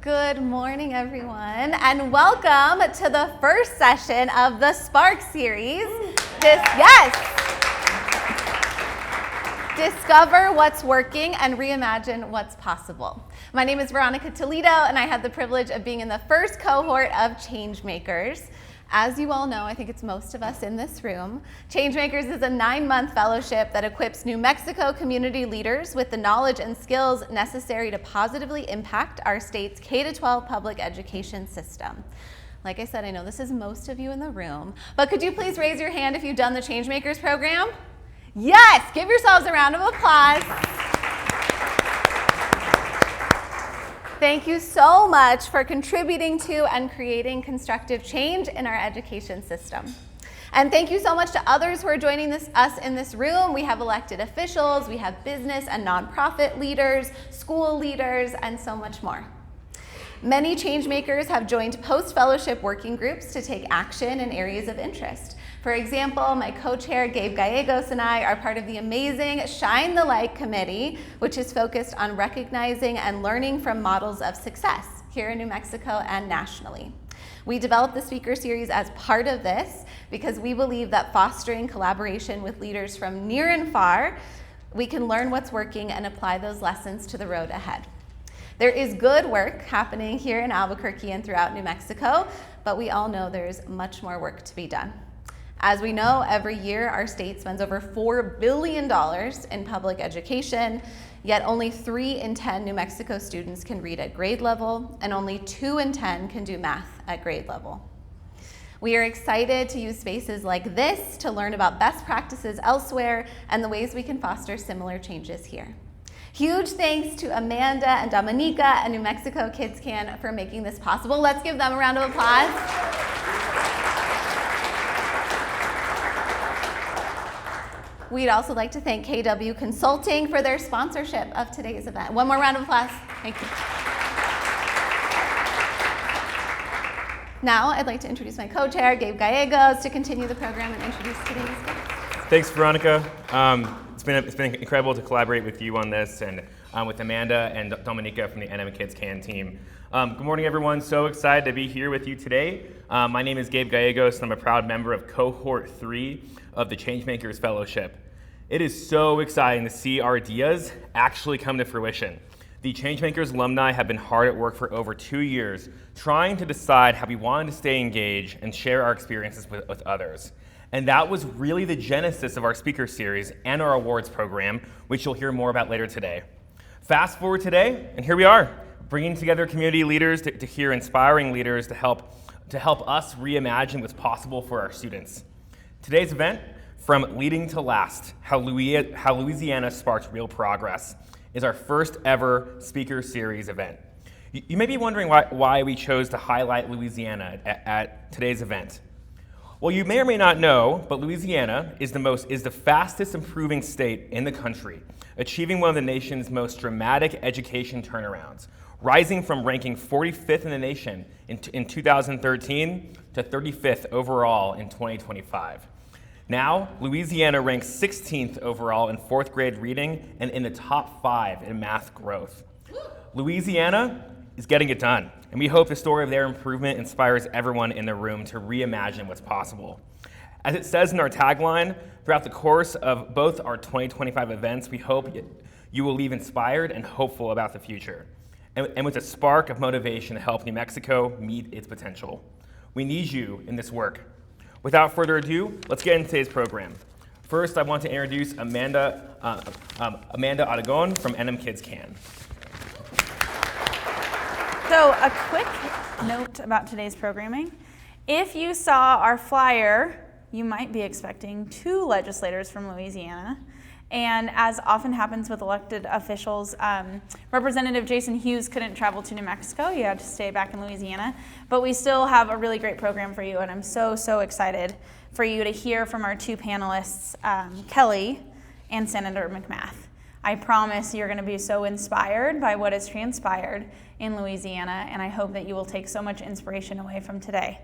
Good morning, everyone, and welcome to the first session of the Spark series. Discover what's working and reimagine what's possible. My name is Veronica Toledo, and I had the privilege of being in the first cohort of Changemakers. As you all know, I think it's most of us in this room, Changemakers is a 9-month fellowship that equips New Mexico community leaders with the knowledge and skills necessary to positively impact our state's K-12 public education system. Like I said, I know this is most of you in the room, but could you please raise your hand if you've done the Changemakers program? Yes, give yourselves a round of applause. Thank you so much for contributing to and creating constructive change in our education system. And thank you so much to others who are joining us in this room. We have elected officials, we have business and nonprofit leaders, school leaders, and so much more. Many Changemakers have joined post-fellowship working groups to take action in areas of interest. For example, my co-chair, Gabe Gallegos, and I are part of the amazing Shine the Light Committee, which is focused on recognizing and learning from models of success here in New Mexico and nationally. We developed the speaker series as part of this because we believe that fostering collaboration with leaders from near and far, we can learn what's working and apply those lessons to the road ahead. There is good work happening here in Albuquerque and throughout New Mexico, but we all know there's much more work to be done. As we know, every year our state spends over $4 billion in public education, yet only 3 in 10 New Mexico students can read at grade level, and only 2 in 10 can do math at grade level. We are excited to use spaces like this to learn about best practices elsewhere and the ways we can foster similar changes here. Huge thanks to Amanda and Dominica and New Mexico Kids Can for making this possible. Let's give them a round of applause. We'd also like to thank KW Consulting for their sponsorship of today's event. One more round of applause. Thank you. Now I'd like to introduce my co-chair, Gabe Gallegos, to continue the program and introduce today's guest. Thanks, Veronica. It's been incredible to collaborate with you on this and with Amanda and Dominica from the NM Kids Can team. Good morning, everyone. So excited to be here with you today. My name is Gabe Gallegos, and I'm a proud member of Cohort 3 of the Changemakers Fellowship. It is so exciting to see our ideas actually come to fruition. The Changemakers alumni have been hard at work for over 2 years, trying to decide how we wanted to stay engaged and share our experiences with others. And that was really the genesis of our speaker series and our awards program, which you'll hear more about later today. Fast forward today, and here we are, bringing together community leaders to hear inspiring leaders to help us reimagine what's possible for our students. Today's event, From Leading to Last, how Louisiana Sparks Real Progress, is our first ever speaker series event. You may be wondering why we chose to highlight Louisiana at today's event. Well, you may or may not know, but Louisiana is the fastest improving state in the country, achieving one of the nation's most dramatic education turnarounds, rising from ranking 45th in the nation in 2013 to 35th overall in 2025. Now, Louisiana ranks 16th overall in 4th grade reading and in the top 5 in math growth. Louisiana is getting it done, and we hope the story of their improvement inspires everyone in the room to reimagine what's possible. As it says in our tagline, throughout the course of both our 2025 events, we hope you will leave inspired and hopeful about the future, and with a spark of motivation to help New Mexico meet its potential. We need you in this work. Without further ado, let's get into today's program. First, I want to introduce Amanda Aragon from NM Kids Can. So a quick note about today's programming. If you saw our flyer, you might be expecting 2 legislators from Louisiana. And as often happens with elected officials, Representative Jason Hughes couldn't travel to New Mexico. He had to stay back in Louisiana. But we still have a really great program for you, and I'm so excited for you to hear from our 2 panelists, Kelli and Senator McMath. I promise you're going to be so inspired by what has transpired in Louisiana, and I hope that you will take so much inspiration away from today.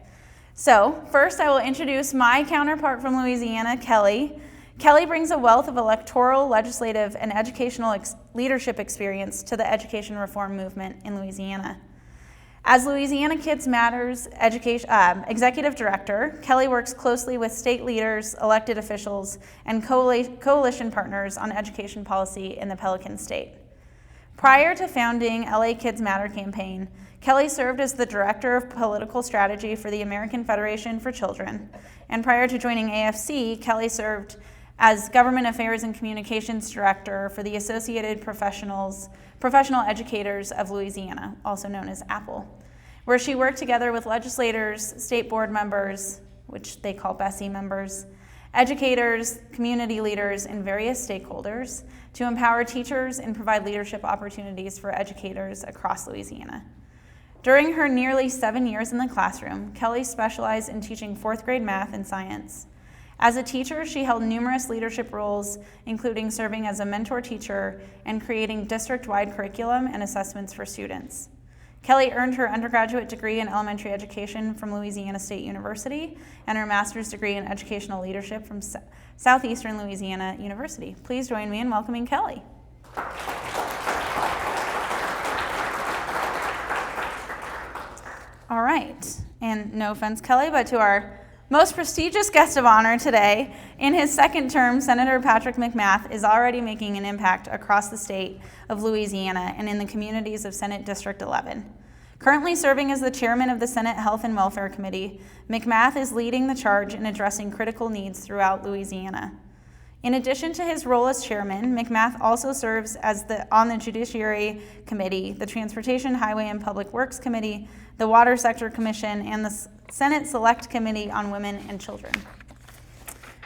So first, I will introduce my counterpart from Louisiana, Kelli. Kelli brings a wealth of electoral, legislative, and educational leadership experience to the education reform movement in Louisiana. As LouisianaKidsMatter's executive director, Kelli works closely with state leaders, elected officials, and coalition partners on education policy in the Pelican State. Prior to founding LA Kids Matter campaign, Kelli served as the director of political strategy for the American Federation for Children. And prior to joining AFC, Kelli served as government affairs and communications director for the Associated Professional Educators of Louisiana, also known as APPLE, where she worked together with legislators, state board members, which they call BESSY members, educators, community leaders, and various stakeholders to empower teachers and provide leadership opportunities for educators across Louisiana. During her nearly 7 years in the classroom, Kelli specialized in teaching 4th grade math and science. As a teacher, she held numerous leadership roles, including serving as a mentor teacher and creating district-wide curriculum and assessments for students. Kelli earned her undergraduate degree in elementary education from Louisiana State University and her master's degree in educational leadership from Southeastern Louisiana University. Please join me in welcoming Kelli. All right, and no offense, Kelli, but to our most prestigious guest of honor today, in his second term, Senator Patrick McMath is already making an impact across the state of Louisiana and in the communities of Senate District 11. Currently serving as the chairman of the Senate Health and Welfare Committee, McMath is leading the charge in addressing critical needs throughout Louisiana. In addition to his role as chairman, McMath also serves as on the Judiciary Committee, the Transportation, Highway, and Public Works Committee, the Water Sector Commission, and the Senate Select Committee on Women and Children.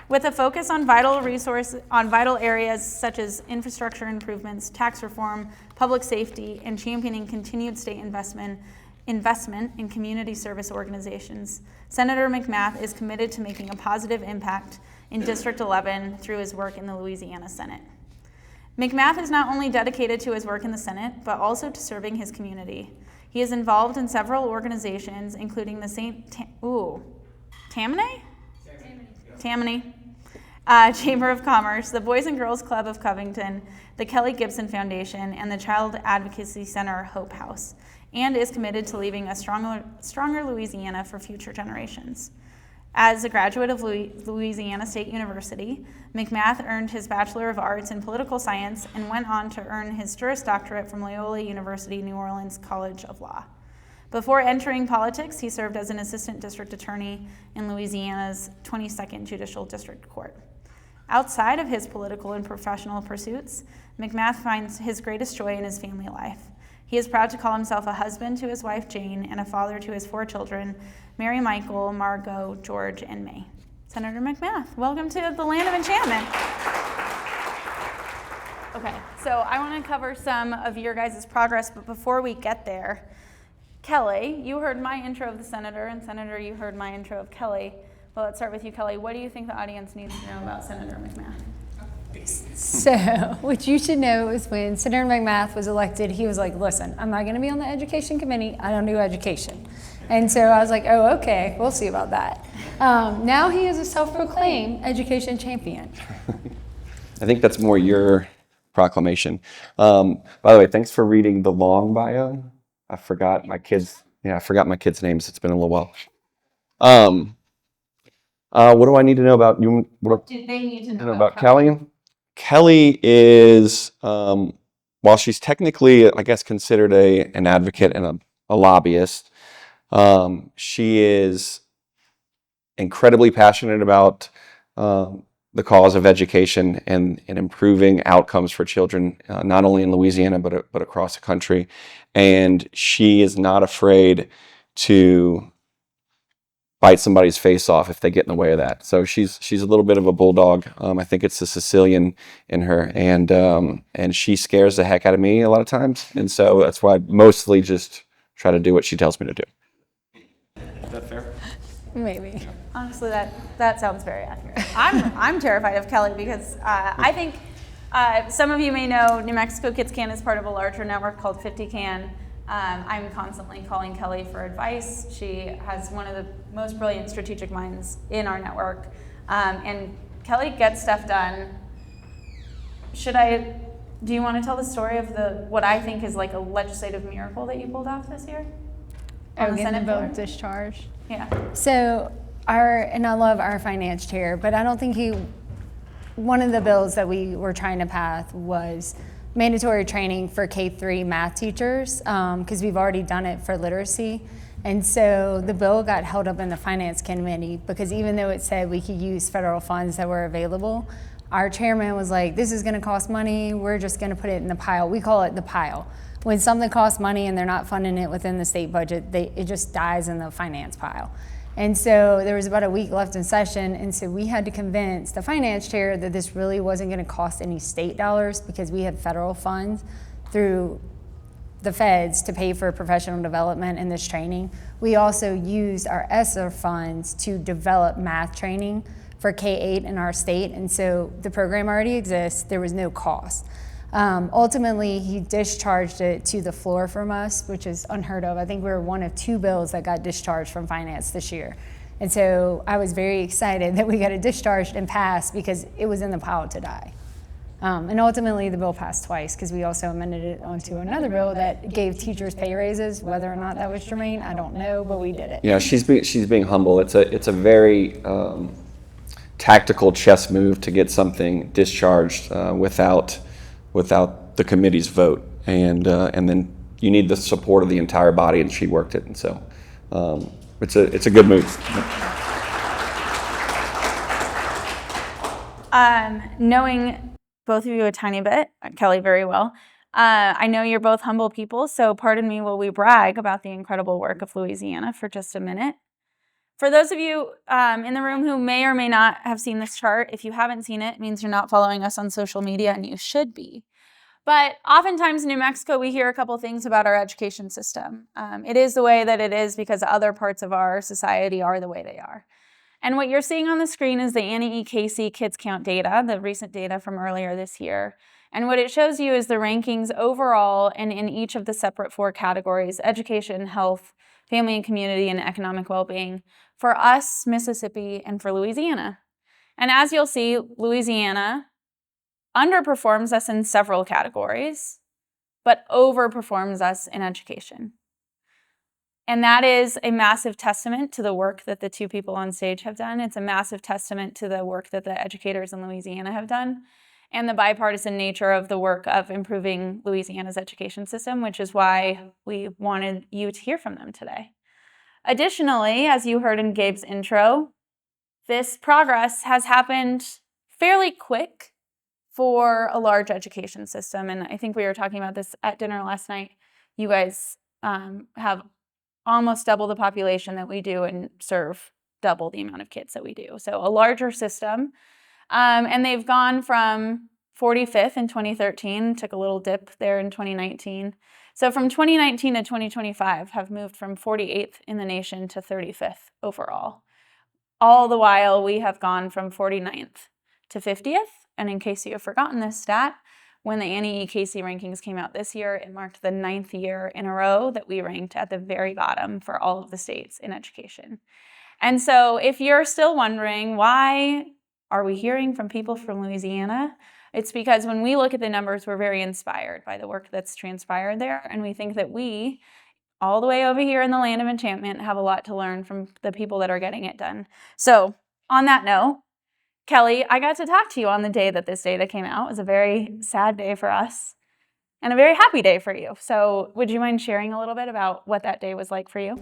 With a focus on vital areas such as infrastructure improvements, tax reform, public safety, and championing continued state investment in community service organizations, Senator McMath is committed to making a positive impact in District 11 through his work in the Louisiana Senate. McMath is not only dedicated to his work in the Senate, but also to serving his community. He is involved in several organizations, including the Tammany Chamber of Commerce, the Boys and Girls Club of Covington, the Kelly Gibson Foundation, and the Child Advocacy Center Hope House, and is committed to leaving a stronger Louisiana for future generations. As a graduate of Louisiana State University, McMath earned his Bachelor of Arts in Political Science and went on to earn his Juris Doctorate from Loyola University New Orleans College of Law. Before entering politics, he served as an assistant district attorney in Louisiana's 22nd Judicial District Court. Outside of his political and professional pursuits, McMath finds his greatest joy in his family life. He is proud to call himself a husband to his wife Jane and a father to his 4 children, Mary Michael, Margot, George, and May. Senator McMath, welcome to the land of enchantment. Okay, so I want to cover some of your guys' progress, but before we get there, Kelli, you heard my intro of the senator, and Senator, you heard my intro of Kelli. Well, let's start with you, Kelli. What do you think the audience needs to know about Senator McMath? So, what you should know is when Senator McMath was elected, he was like, listen, I'm not going to be on the education committee. I don't do education. And so I was like, oh, okay, we'll see about that. Now he is a self-proclaimed education champion. I think that's more your proclamation. By the way, thanks for reading the long bio. I forgot my kids' names. It's been a little while. What do I need to know about you? What do they need to know about Kelli? Kelli is, while she's technically, I guess, considered an advocate and a lobbyist, she is incredibly passionate about the cause of education and improving outcomes for children, not only in Louisiana, but across the country. And she is not afraid to bite somebody's face off if they get in the way of that. So she's a little bit of a bulldog. I think it's the Sicilian in her, and she scares the heck out of me a lot of times. And so that's why I mostly just try to do what she tells me to do. Is that fair? Maybe. Honestly, that sounds very accurate. I'm terrified of Kelli because I think some of you may know New Mexico Kids Can is part of a larger network called 50 Can. I'm constantly calling Kelli for advice. She has one of the most brilliant strategic minds in our network. And Kelli gets stuff done. Do you want to tell the story of what I think is like a legislative miracle that you pulled off this year? on the getting Senate bill floor. discharged. Yeah. So and I love our finance chair, but I don't think one of the bills that we were trying to pass was mandatory training for K-3 math teachers, because we've already done it for literacy. And so the bill got held up in the finance committee because even though it said we could use federal funds that were available, our chairman was like, this is gonna cost money, we're just gonna put it in the pile. We call it the pile. When something costs money and they're not funding it within the state budget, it just dies in the finance pile. And so there was about a week left in session, and so we had to convince the finance chair that this really wasn't gonna cost any state dollars because we had federal funds through the feds to pay for professional development and this training. We also used our ESSER funds to develop math training for K-8 in our state, and so the program already exists, there was no cost. Ultimately, he discharged it to the floor from us, which is unheard of. I think we were one of 2 bills that got discharged from finance this year. And so I was very excited that we got it discharged and passed because it was in the pile to die. And ultimately, the bill passed twice because we also amended it onto another bill that gave teachers pay raises. Whether or not that was germane, I don't know, but we did it. Yeah, she's being humble. It's a very tactical chess move to get something discharged without the committee's vote, and then you need the support of the entire body, and she worked it, and so it's a good move. Knowing both of you a tiny bit, Kelli very well, I know you're both humble people, so pardon me while we brag about the incredible work of Louisiana for just a minute. For those of you in the room who may or may not have seen this chart, if you haven't seen it, it means you're not following us on social media, and you should be. But oftentimes in New Mexico, we hear a couple things about our education system. It is the way that it is because other parts of our society are the way they are. And what you're seeing on the screen is the Annie E. Casey Kids Count data, the recent data from earlier this year. And what it shows you is the rankings overall and in each of the separate 4 categories: education, health, family and community, and economic well-being, for us, Mississippi, and for Louisiana. And as you'll see, Louisiana underperforms us in several categories, but overperforms us in education. And that is a massive testament to the work that the 2 people on stage have done. It's a massive testament to the work that the educators in Louisiana have done, and the bipartisan nature of the work of improving Louisiana's education system, which is why we wanted you to hear from them today. Additionally, as you heard in Gabe's intro, this progress has happened fairly quick for a large education system. And I think we were talking about this at dinner last night. You guys have almost double the population that we do and serve double the amount of kids that we do. So a larger system. And they've gone from 45th in 2013, took a little dip there in 2019. So from 2019 to 2025 have moved from 48th in the nation to 35th overall. All the while we have gone from 49th to 50th. And in case you have forgotten this stat, when the Annie E. Casey rankings came out this year, it marked the 9th year in a row that we ranked at the very bottom for all of the states in education. And so if you're still wondering, why are we hearing from people from Louisiana? It's because when we look at the numbers, we're very inspired by the work that's transpired there. And we think that we, all the way over here in the land of enchantment, have a lot to learn from the people that are getting it done. So on that note, Kelli, I got to talk to you on the day that this data came out. It was a very sad day for us and a very happy day for you. So would you mind sharing a little bit about what that day was like for you?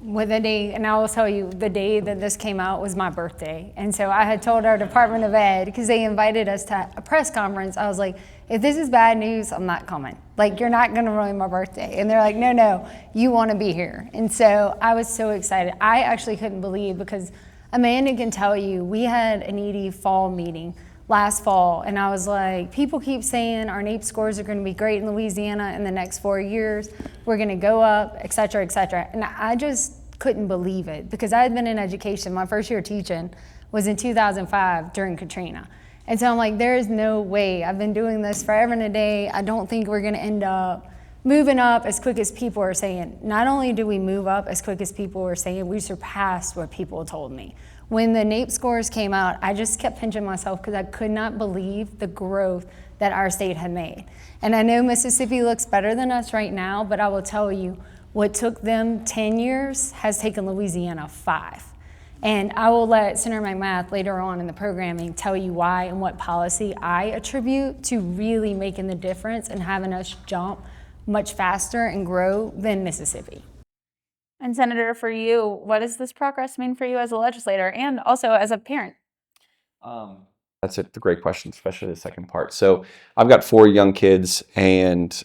With the day, and I will tell you, the day that this came out was my birthday. And so I had told our Department of Ed, because they invited us to a press conference, I was like, if this is bad news, I'm not coming. Like, you're not gonna ruin my birthday. And they're like, no, you wanna be here. And so I was so excited. I actually couldn't believe, because Amanda can tell you, we had an ED fall meeting last fall, and I was like, people keep saying our NAEP scores are gonna be great in Louisiana in the next 4 years. We're gonna go up, et cetera, et cetera. And I just couldn't believe it, because I had been in education. My first year teaching was in 2005 during Katrina. And so I'm like, there is no way. I've been doing this forever and a day. I don't think we're gonna end up moving up as quick as people are saying. Not only do we move up as quick as people were saying, we surpassed what people told me. When the NAEP scores came out, I just kept pinching myself because I could not believe the growth that our state had made. And I know Mississippi looks better than us right now, but I will tell you, What took them 10 years has taken Louisiana 5. And I will let Senator McMath later on in the programming tell you why and what policy I attribute to really making the difference and having us jump much faster and grow than Mississippi. And Senator, for you, what does this progress mean for you as a legislator and also as a parent? That's a great question, especially the second part. So I've got 4 young kids, and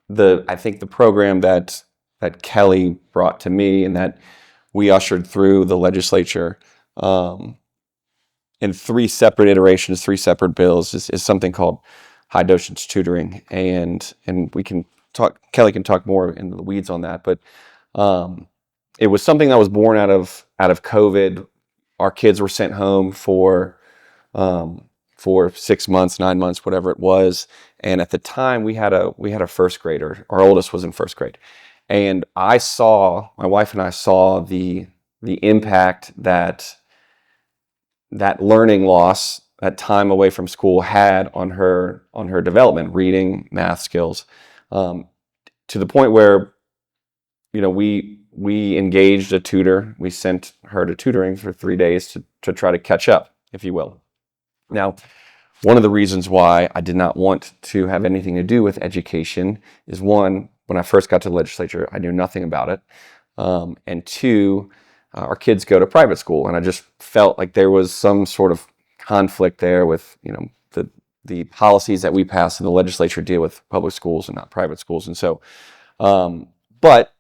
I think the program that Kelli brought to me and that we ushered through the legislature in 3 separate iterations, 3 separate bills, is something called high dosage tutoring, and we can talk. Kelli can talk more in the weeds on that, but it was something that was born out of COVID. Our kids were sent home for 6 months, 9 months, whatever it was, and at the time we had a first grader. Our oldest was in first grade. And my wife and I saw the impact that learning loss, that time away from school had on her development, reading, math skills, to the point where, we engaged a tutor. We sent her to tutoring for 3 days to try to catch up, if you will. Now, one of the reasons why I did not want to have anything to do with education is, one, when I first got to the legislature, I knew nothing about it. And 2, our kids go to private school, and I just felt like there was some sort of conflict there with, the policies that we pass in the legislature deal with public schools and not private schools. And so, but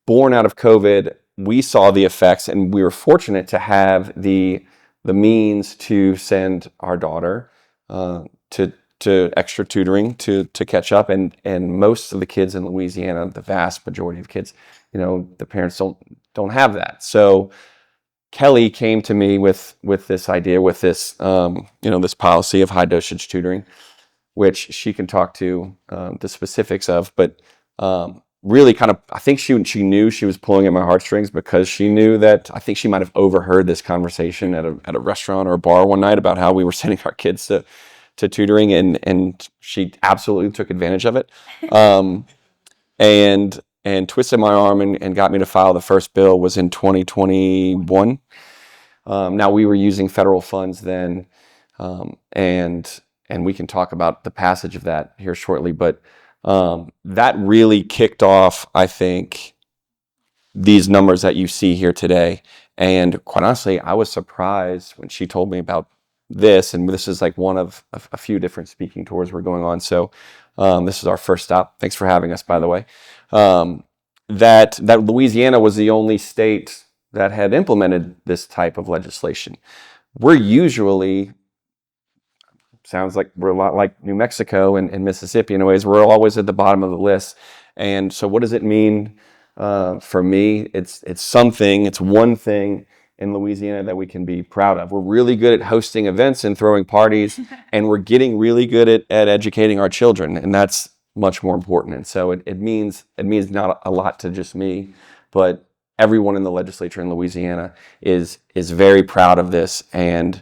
born out of COVID, we saw the effects, and we were fortunate to have the means to send our daughter to extra tutoring to catch up, and most of the kids in Louisiana, the vast majority of kids, the parents don't have that. So Kelli came to me with this idea, with this this policy of high dosage tutoring, which she can talk to the specifics of, but really kind of, I think she knew she was pulling at my heartstrings, because she knew that I think she might have overheard this conversation at a restaurant or a bar one night about how we were sending our kids to tutoring, and she absolutely took advantage of it, and twisted my arm and got me to file the first bill. Was in 2021. Now, we were using federal funds then, and we can talk about the passage of that here shortly, but that really kicked off, I think, these numbers that you see here today. And quite honestly, I was surprised when she told me about this, and this is like one of a few different speaking tours we're going on. So this is our first stop. Thanks for having us, by the way. That Louisiana was the only state that had implemented this type of legislation. We're usually, sounds like we're a lot like New Mexico and Mississippi in ways. We're always at the bottom of the list. And so what does it mean for me? It's one thing in Louisiana that we can be proud of. We're really good at hosting events and throwing parties, and we're getting really good at educating our children, and that's much more important. And so it means not a lot to just me, but everyone in the legislature in Louisiana is very proud of this, and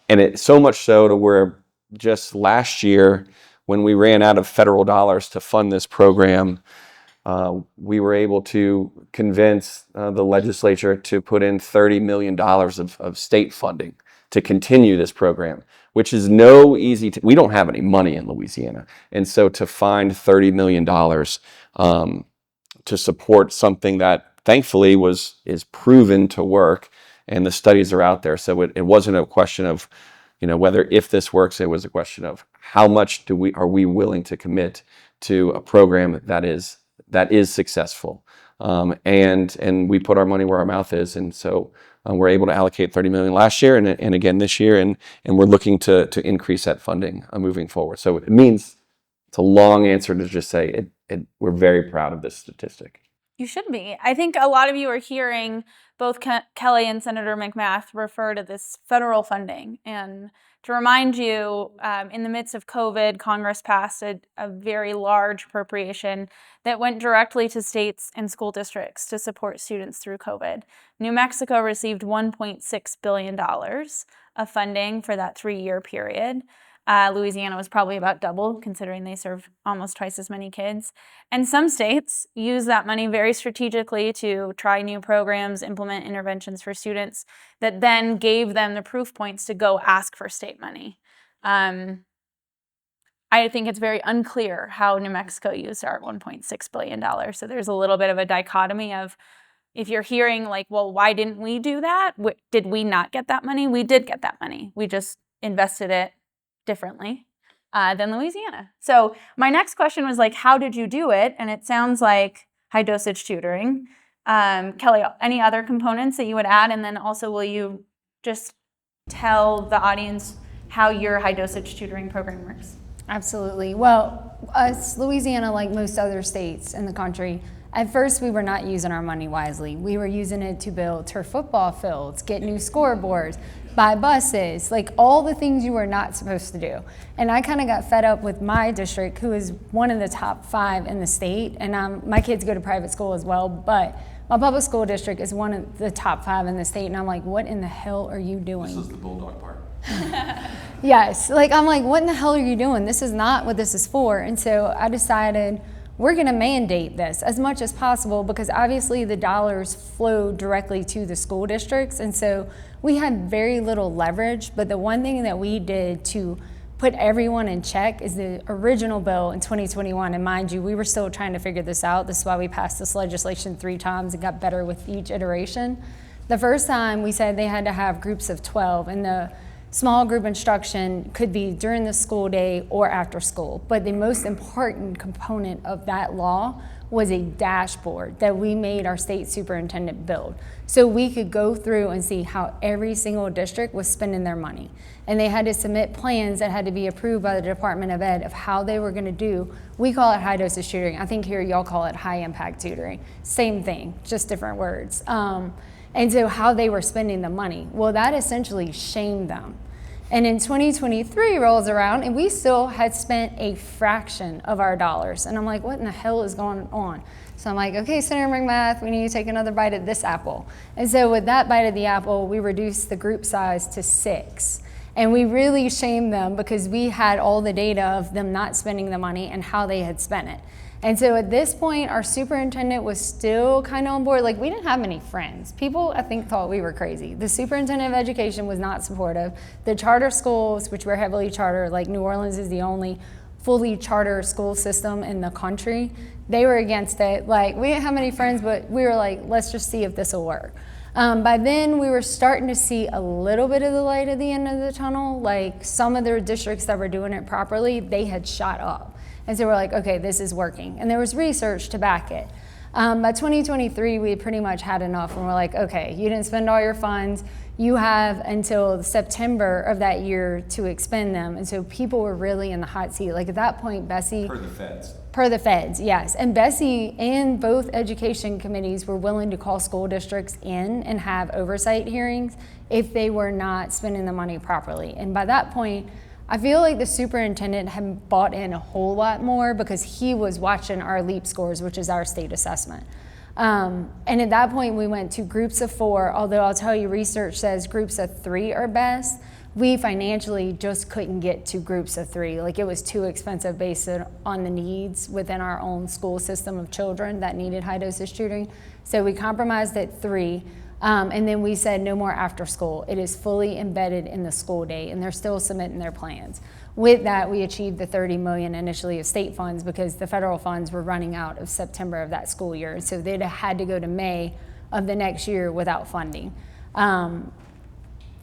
it so much so to where just last year, when we ran out of federal dollars to fund this program, we were able to convince the legislature to put in $30 million of state funding to continue this program, which is no easy. We don't have any money in Louisiana, and so to find $30 million to support something that thankfully is proven to work, and the studies are out there. So it wasn't a question of whether if this works. It was a question of how much are we willing to commit to a program that is successful, and we put our money where our mouth is, and so we're able to allocate $30 million last year and again this year, and we're looking to increase that funding moving forward. So it means, it's a long answer to just say we're very proud of this statistic. You should be. I think a lot of you are hearing both Kelli and Senator McMath refer to this federal funding. And to remind you, in the midst of COVID, Congress passed a very large appropriation that went directly to states and school districts to support students through COVID. New Mexico received $1.6 billion of funding for that 3-year period. Louisiana was probably about double, considering they serve almost twice as many kids. And some states use that money very strategically to try new programs, implement interventions for students that then gave them the proof points to go ask for state money. I think it's very unclear how New Mexico used our $1.6 billion. So there's a little bit of a dichotomy of, if you're hearing like, well, why didn't we do that? Did we not get that money? We did get that money. We just invested it differently than Louisiana. So my next question was like, how did you do it? And it sounds like high dosage tutoring. Kelli, any other components that you would add? And then also, will you just tell the audience how your high dosage tutoring program works? Absolutely. Well, us, Louisiana, like most other states in the country, at first we were not using our money wisely. We were using it to build turf football fields, get new scoreboards, buy buses, like all the things you were not supposed to do. And I kind of got fed up with my district, who is one of the top 5 in the state. And my kids go to private school as well, but my public school district is one of the top 5 in the state. And I'm like, what in the hell are you doing? This is the bulldog part. Yes, like I'm like, what in the hell are you doing? This is not what this is for. And so I decided we're going to mandate this as much as possible, because obviously the dollars flow directly to the school districts. And so we had very little leverage. But the one thing that we did to put everyone in check is the original bill in 2021. And mind you, we were still trying to figure this out. This is why we passed this legislation 3 times and got better with each iteration. The first time we said they had to have groups of 12, and the small group instruction could be during the school day or after school. But the most important component of that law was a dashboard that we made our state superintendent build. So we could go through and see how every single district was spending their money. And they had to submit plans that had to be approved by the Department of Ed of how they were gonna do. We call it high dosage tutoring. I think here y'all call it high impact tutoring. Same thing, just different words. And so how they were spending the money. Well, that essentially shamed them. And in 2023 rolls around, and we still had spent a fraction of our dollars. And I'm like, what in the hell is going on? So I'm like, okay, Senator McMath, we need to take another bite at this apple. And so with that bite of the apple, we reduced the group size to 6. And we really shamed them because we had all the data of them not spending the money and how they had spent it. And so at this point, our superintendent was still kind of on board. Like, we didn't have many friends. People, I think, thought we were crazy. The superintendent of education was not supportive. The charter schools, which were heavily charter, like New Orleans is the only fully charter school system in the country, they were against it. Like, we didn't have many friends, but we were like, let's just see if this will work. By then, we were starting to see a little bit of the light at the end of the tunnel. Like, some of the districts that were doing it properly, they had shot up. And so we're like, okay, this is working. And there was research to back it. By 2023, we pretty much had enough. And we're like, okay, you didn't spend all your funds. You have until September of that year to expend them. And so people were really in the hot seat. Like, at that point, Bessie. Per the feds. Per the feds, yes. And Bessie and both education committees were willing to call school districts in and have oversight hearings if they were not spending the money properly. And by that point, I feel like the superintendent had bought in a whole lot more because he was watching our LEAP scores, which is our state assessment. And at that point, we went to groups of 4, although I'll tell you, research says groups of 3 are best. We financially just couldn't get to groups of 3. Like, it was too expensive based on the needs within our own school system of children that needed high dosage tutoring. So we compromised at 3. And then we said no more after school. It is fully embedded in the school day, and they're still submitting their plans. With that, we achieved the $30 million initially of state funds because the federal funds were running out of September of that school year. So they'd had to go to May of the next year without funding.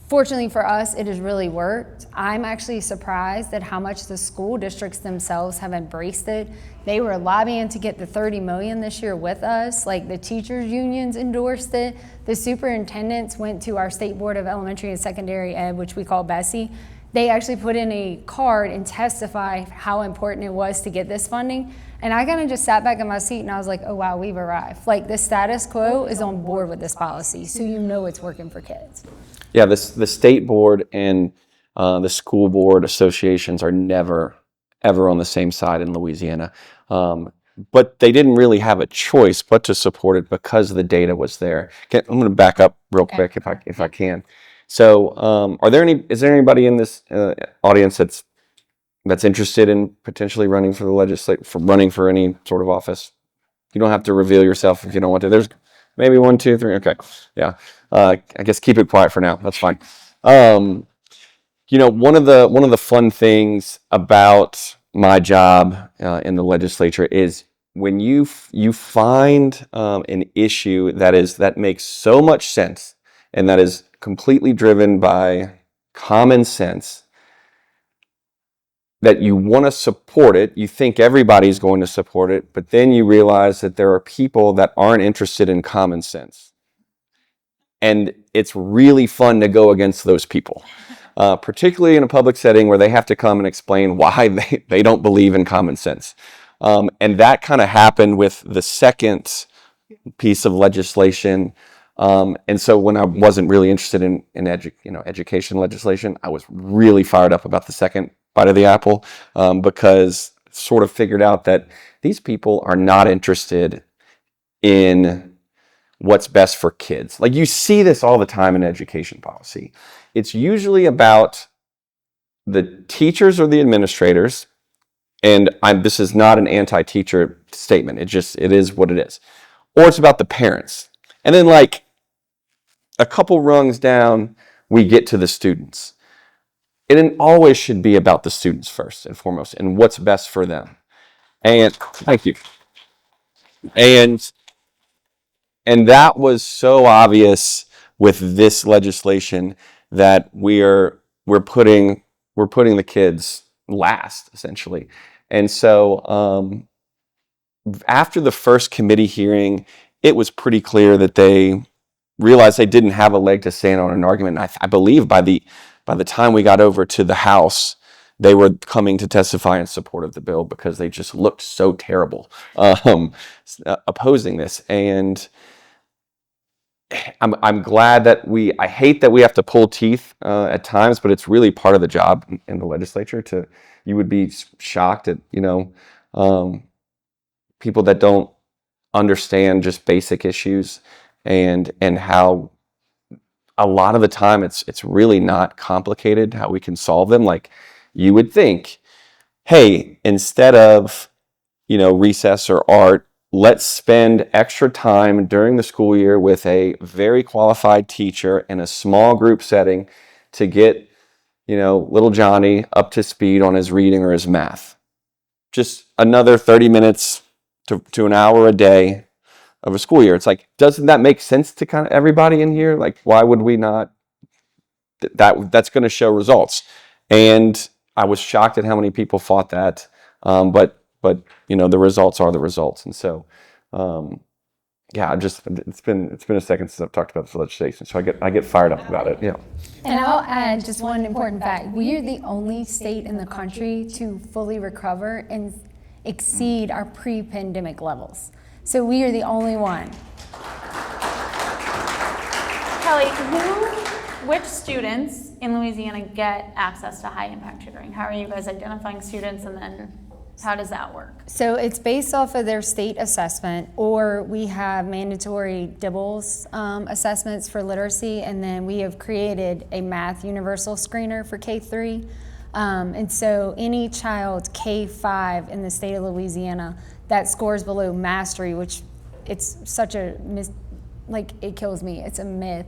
Fortunately for us, it has really worked. I'm actually surprised at how much the school districts themselves have embraced it. They were lobbying to get the $30 million this year with us. Like, the teachers unions endorsed it. The superintendents went to our State Board of Elementary and Secondary Ed, which we call Bessie. They actually put in a card and testify how important it was to get this funding. And I kind of just sat back in my seat and I was like, oh wow, we've arrived. Like, the status quo is on board with this policy, so you know it's working for kids. Yeah, the state board and the school board associations are never, ever on the same side in Louisiana. But they didn't really have a choice but to support it because the data was there. I'm going to back up real quick if I can. So, is there anybody in this audience that's that's interested in potentially running for running for any sort of office. You don't have to reveal yourself if you don't want to. There's maybe 1, 2, 3. Okay, yeah. I guess keep it quiet for now. That's fine. One of the fun things about my job in the legislature is when you find an issue that makes so much sense and that is completely driven by common sense, that you want to support it, you think everybody's going to support it, but then you realize that there are people that aren't interested in common sense. And it's really fun to go against those people, particularly in a public setting where they have to come and explain why they don't believe in common sense. And that kind of happened with the second piece of legislation. And so when I wasn't really interested in education legislation, I was really fired up about the second bite of the apple, because sort of figured out that these people are not interested in what's best for kids. Like, you see this all the time in education policy. It's usually about the teachers or the administrators, and this is not an anti-teacher statement. It is what it is. Or it's about the parents. And then, like, a couple rungs down, we get to the students. It always should be about the students first and foremost and what's best for them. And thank you. And that was so obvious with this legislation that we're putting the kids last, essentially. And so after the first committee hearing, it was pretty clear that they realized they didn't have a leg to stand on an argument. And I believe by the time we got over to the House, they were coming to testify in support of the bill because they just looked so terrible opposing this. And I'm glad that I hate that we have to pull teeth at times, but it's really part of the job in the legislature. You would be shocked at people that don't understand just basic issues, and how a lot of the time it's really not complicated how we can solve them. Like, you would think, hey, instead of recess or art, let's spend extra time during the school year with a very qualified teacher in a small group setting to get little Johnny up to speed on his reading or his math. Just another 30 minutes to an hour a day of a school year. It's like, doesn't that make sense to kind of everybody in here? Like, why would we not? That's going to show results. And I was shocked at how many people fought that. But the results are the results. And so, it's been a second since I've talked about this legislation. So I get fired up about it. Yeah. And I'll add just one important fact. We are the only state in the country to fully recover and exceed our pre-pandemic levels. So we are the only one. Kelli, which students in Louisiana get access to high impact tutoring? How are you guys identifying students, and then how does that work? So it's based off of their state assessment, or we have mandatory DIBELS assessments for literacy, and then we have created a math universal screener for K-3. And so any child K-5 in the state of Louisiana that scores below mastery, which it's such a it kills me, it's a myth.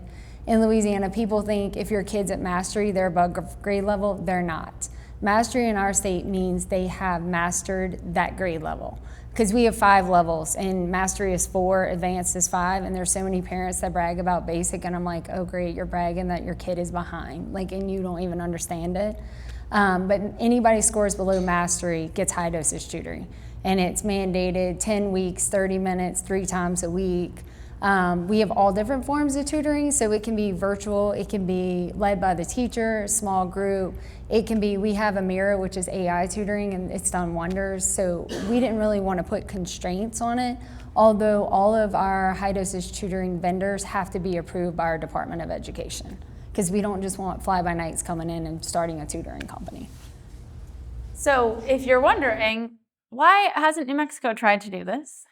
In Louisiana, people think if your kid's at mastery, they're above grade level. They're not. Mastery in our state means they have mastered that grade level, because we have 5 levels and mastery is 4, advanced is 5, and there's so many parents that brag about basic, and I'm like, oh great, you're bragging that your kid is behind, and you don't even understand it. But anybody scores below mastery gets high dosage tutoring, and it's mandated 10 weeks, 30 minutes, 3 times a week. We have all different forms of tutoring, so it can be virtual, it can be led by the teacher, small group, we have a Mirror, which is AI tutoring, and it's done wonders. So we didn't really want to put constraints on it, although all of our high dosage tutoring vendors have to be approved by our Department of Education, because we don't just want fly-by-nights coming in and starting a tutoring company. So if you're wondering, why hasn't New Mexico tried to do this?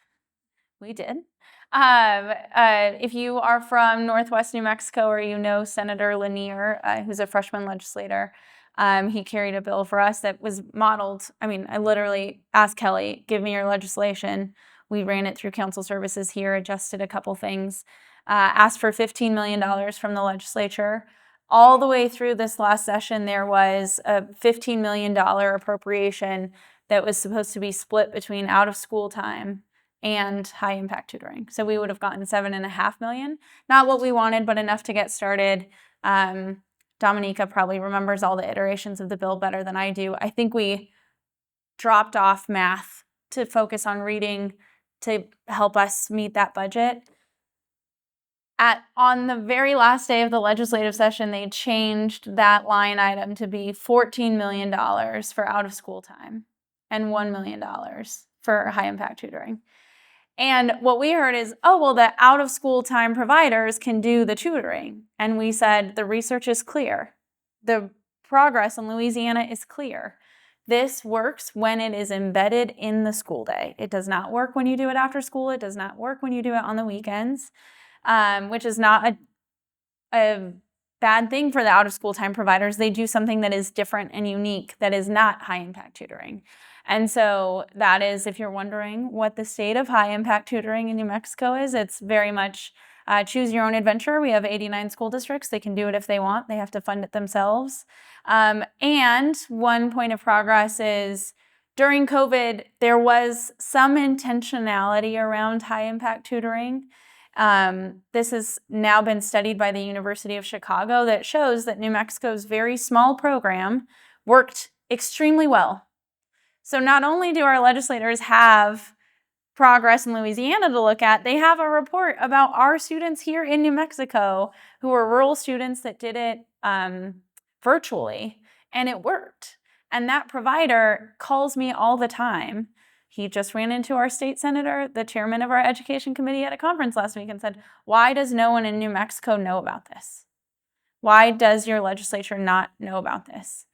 We did. If you are from Northwest New Mexico, or Senator Lanier, who's a freshman legislator, He carried a bill for us that was modeled. I mean, I literally asked Kelli, give me your legislation. We ran it through council services here, adjusted a couple things, asked for $15 million from the legislature. All the way through this last session, there was a $15 million appropriation that was supposed to be split between out of school time and high impact tutoring. So we would have gotten $7.5 million. Not what we wanted, but enough to get started. Dominica probably remembers all the iterations of the bill better than I do. I think we dropped off math to focus on reading to help us meet that budget. On the very last day of the legislative session, they changed that line item to be $14 million for out of school time and $1 million for high impact tutoring. And what we heard is, oh, well, the out of school time providers can do the tutoring. And we said, the research is clear. The progress in Louisiana is clear. This works when it is embedded in the school day. It does not work when you do it after school. It does not work when you do it on the weekends, which is not a bad thing for the out of school time providers. They do something that is different and unique that is not high impact tutoring. And so that is, if you're wondering what the state of high impact tutoring in New Mexico is, it's very much choose your own adventure. We have 89 school districts. They can do it if they want. They have to fund it themselves. And one point of progress is during COVID, there was some intentionality around high impact tutoring. This has now been studied by the University of Chicago that shows that New Mexico's very small program worked extremely well. So not only do our legislators have progress in Louisiana to look at, they have a report about our students here in New Mexico who are rural students that did it virtually, and it worked. And that provider calls me all the time. He just ran into our state senator, the chairman of our education committee, at a conference last week and said, why does no one in New Mexico know about this? Why does your legislature not know about this?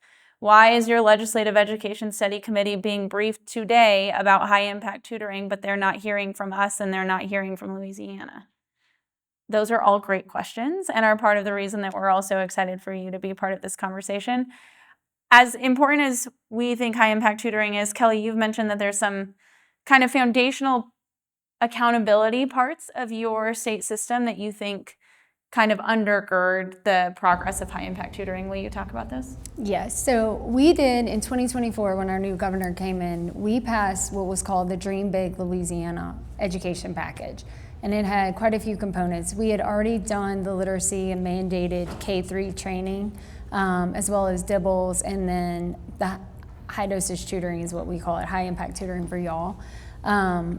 Why is your legislative education study committee being briefed today about high impact tutoring, but they're not hearing from us and they're not hearing from Louisiana? Those are all great questions and are part of the reason that we're also excited for you to be part of this conversation. As important as we think high impact tutoring is, Kelli, you've mentioned that there's some kind of foundational accountability parts of your state system that you think kind of undergird the progress of high impact tutoring. Will you talk about this? Yes, so we did in 2024 when our new governor came in, we passed what was called the Dream Big Louisiana education package. And it had quite a few components. We had already done the literacy and mandated K-3 training, as well as DIBELS, and then the high dosage tutoring is what we call it, high impact tutoring for y'all.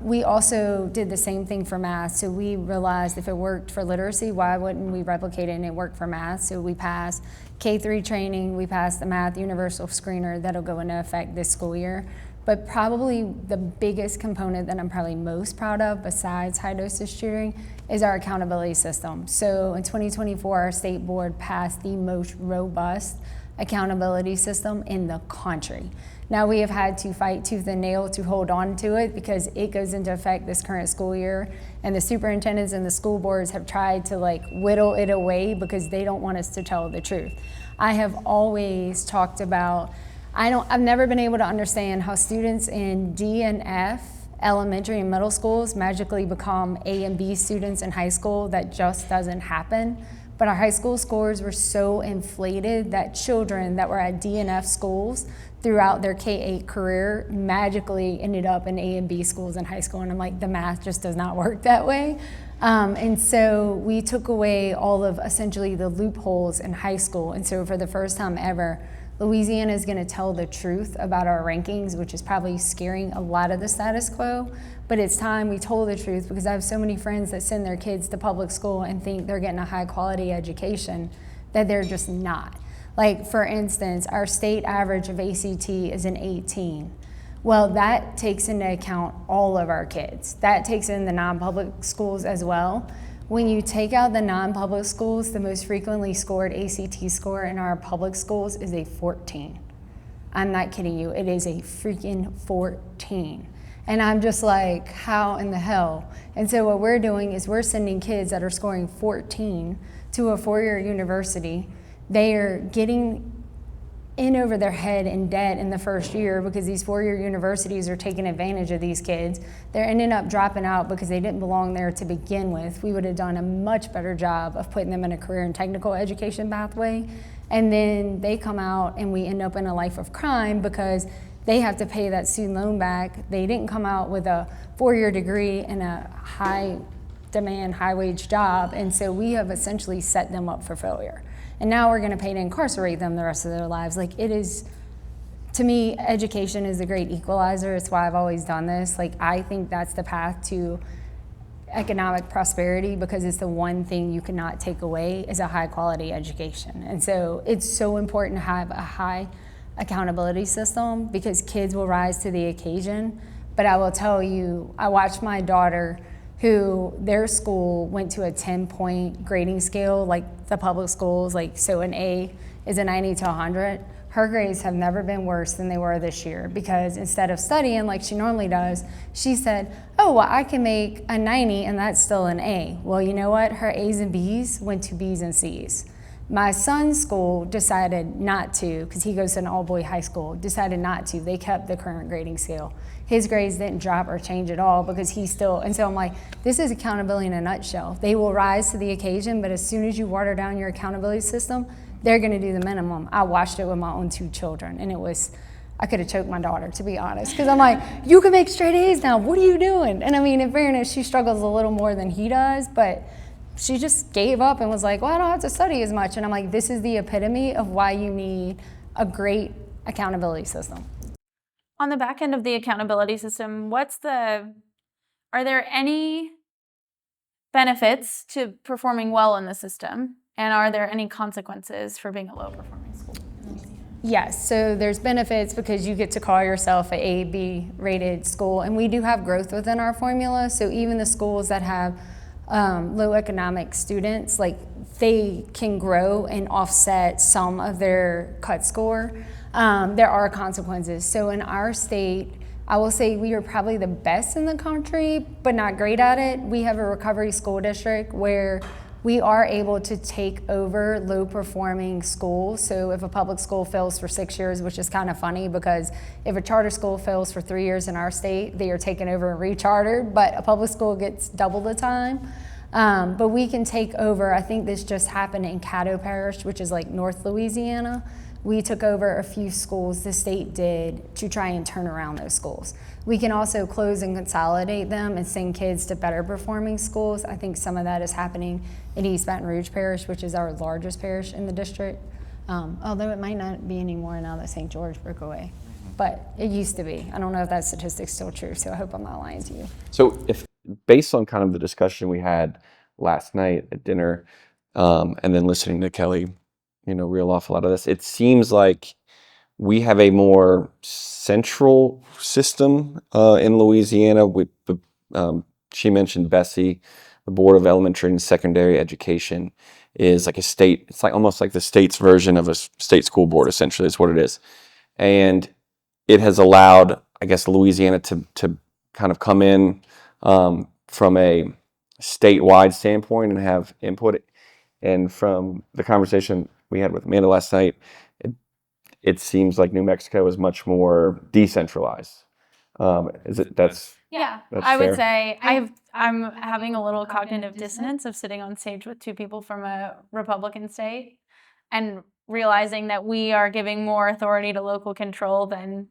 We also did the same thing for math. So we realized if it worked for literacy, why wouldn't we replicate it and it worked for math? So we passed K-3 training, we passed the math universal screener that'll go into effect this school year. But probably the biggest component that I'm probably most proud of besides high dosage tutoring is our accountability system. So in 2024, our state board passed the most robust accountability system in the country. Now we have had to fight tooth and nail to hold on to it because it goes into effect this current school year, and the superintendents and the school boards have tried to whittle it away because they don't want us to tell the truth. I have always talked about, I've never been able to understand how students in D and F elementary and middle schools magically become A and B students in high school. That just doesn't happen. But our high school scores were so inflated that children that were at D and F schools throughout their K-8 career magically ended up in A and B schools in high school. And I'm like, the math just does not work that way. And so we took away all of essentially the loopholes in high school. And so for the first time ever, Louisiana is going to tell the truth about our rankings, which is probably scaring a lot of the status quo. But it's time we told the truth because I have so many friends that send their kids to public school and think they're getting a high quality education that they're just not. Like, for instance, our state average of ACT is an 18. Well, that takes into account all of our kids. That takes in the non-public schools as well. When you take out the non-public schools, the most frequently scored ACT score in our public schools is a 14. I'm not kidding you, it is a freaking 14. And I'm just like, how in the hell? And so what we're doing is we're sending kids that are scoring 14 to a four-year university. They are getting in over their head in debt in the first year because these four-year universities are taking advantage of these kids. They're ending up dropping out because they didn't belong there to begin with. We would have done a much better job of putting them in a career and technical education pathway. And then they come out and we end up in a life of crime because they have to pay that student loan back. They didn't come out with a four-year degree and a high demand, high wage job. And so we have essentially set them up for failure. And now we're going to pay to incarcerate them the rest of their lives. Like, it is, to me, education is the great equalizer. It's why I've always done this. Like, I think that's the path to economic prosperity because it's the one thing you cannot take away is a high quality education. And so it's so important to have a high accountability system because kids will rise to the occasion. But I will tell you, I watched my daughter who their school went to a 10-point grading scale, like the public schools, like so an A is a 90 to 100. Her grades have never been worse than they were this year because instead of studying like she normally does, she said, oh, well, I can make a 90 and that's still an A. Well, you know what? Her A's and B's went to B's and C's. My son's school decided not to, because he goes to an all-boy high school, decided not to. They kept the current grading scale. His grades didn't drop or change at all because he still, and so I'm like, this is accountability in a nutshell. They will rise to the occasion, but as soon as you water down your accountability system, they're gonna do the minimum. I watched it with my own two children, and it was, I could have choked my daughter, to be honest, because I'm like, you can make straight A's now, what are you doing? And I mean, in fairness, she struggles a little more than he does, but she just gave up and was like, well, I don't have to study as much. And I'm like, this is the epitome of why you need a great accountability system. On the back end of the accountability system, are there any benefits to performing well in the system? And are there any consequences for being a low performing school? Yes, so there's benefits because you get to call yourself a A, B rated school. And we do have growth within our formula. So even the schools that have low economic students, like they can grow and offset some of their cut score. There are consequences. So in our state, I will say we are probably the best in the country, but not great at it. We have a recovery school district where we are able to take over low performing schools. So if a public school fails for 6 years, which is kind of funny because if a charter school fails for 3 years in our state, they are taken over and rechartered, but a public school gets double the time. But we can take over, I think this just happened in Caddo Parish, which is like North Louisiana. We took over a few schools the state did to try and turn around those schools. We can also close and consolidate them and send kids to better performing schools. I think some of that is happening in East Baton Rouge Parish, which is our largest parish in the district. Although it might not be anymore now that St. George broke away. But it used to be. I don't know if that statistic's still true, so I hope I'm not lying to you. So if based on kind of the discussion we had last night at dinner, and then listening to Kelli, reel off a lot of this, it seems like we have a more central system in Louisiana. She mentioned Bessie, the Board of Elementary and Secondary Education is like a state. It's like almost like the state's version of a state school board, essentially, is what it is. And it has allowed, I guess, Louisiana to kind of come in from a statewide standpoint and have input. And from the conversation we had with Amanda last night, it seems like New Mexico is much more decentralized. That's I would fair? say I'm having a little cognitive dissonance of sitting on stage with two people from a Republican state and realizing that we are giving more authority to local control than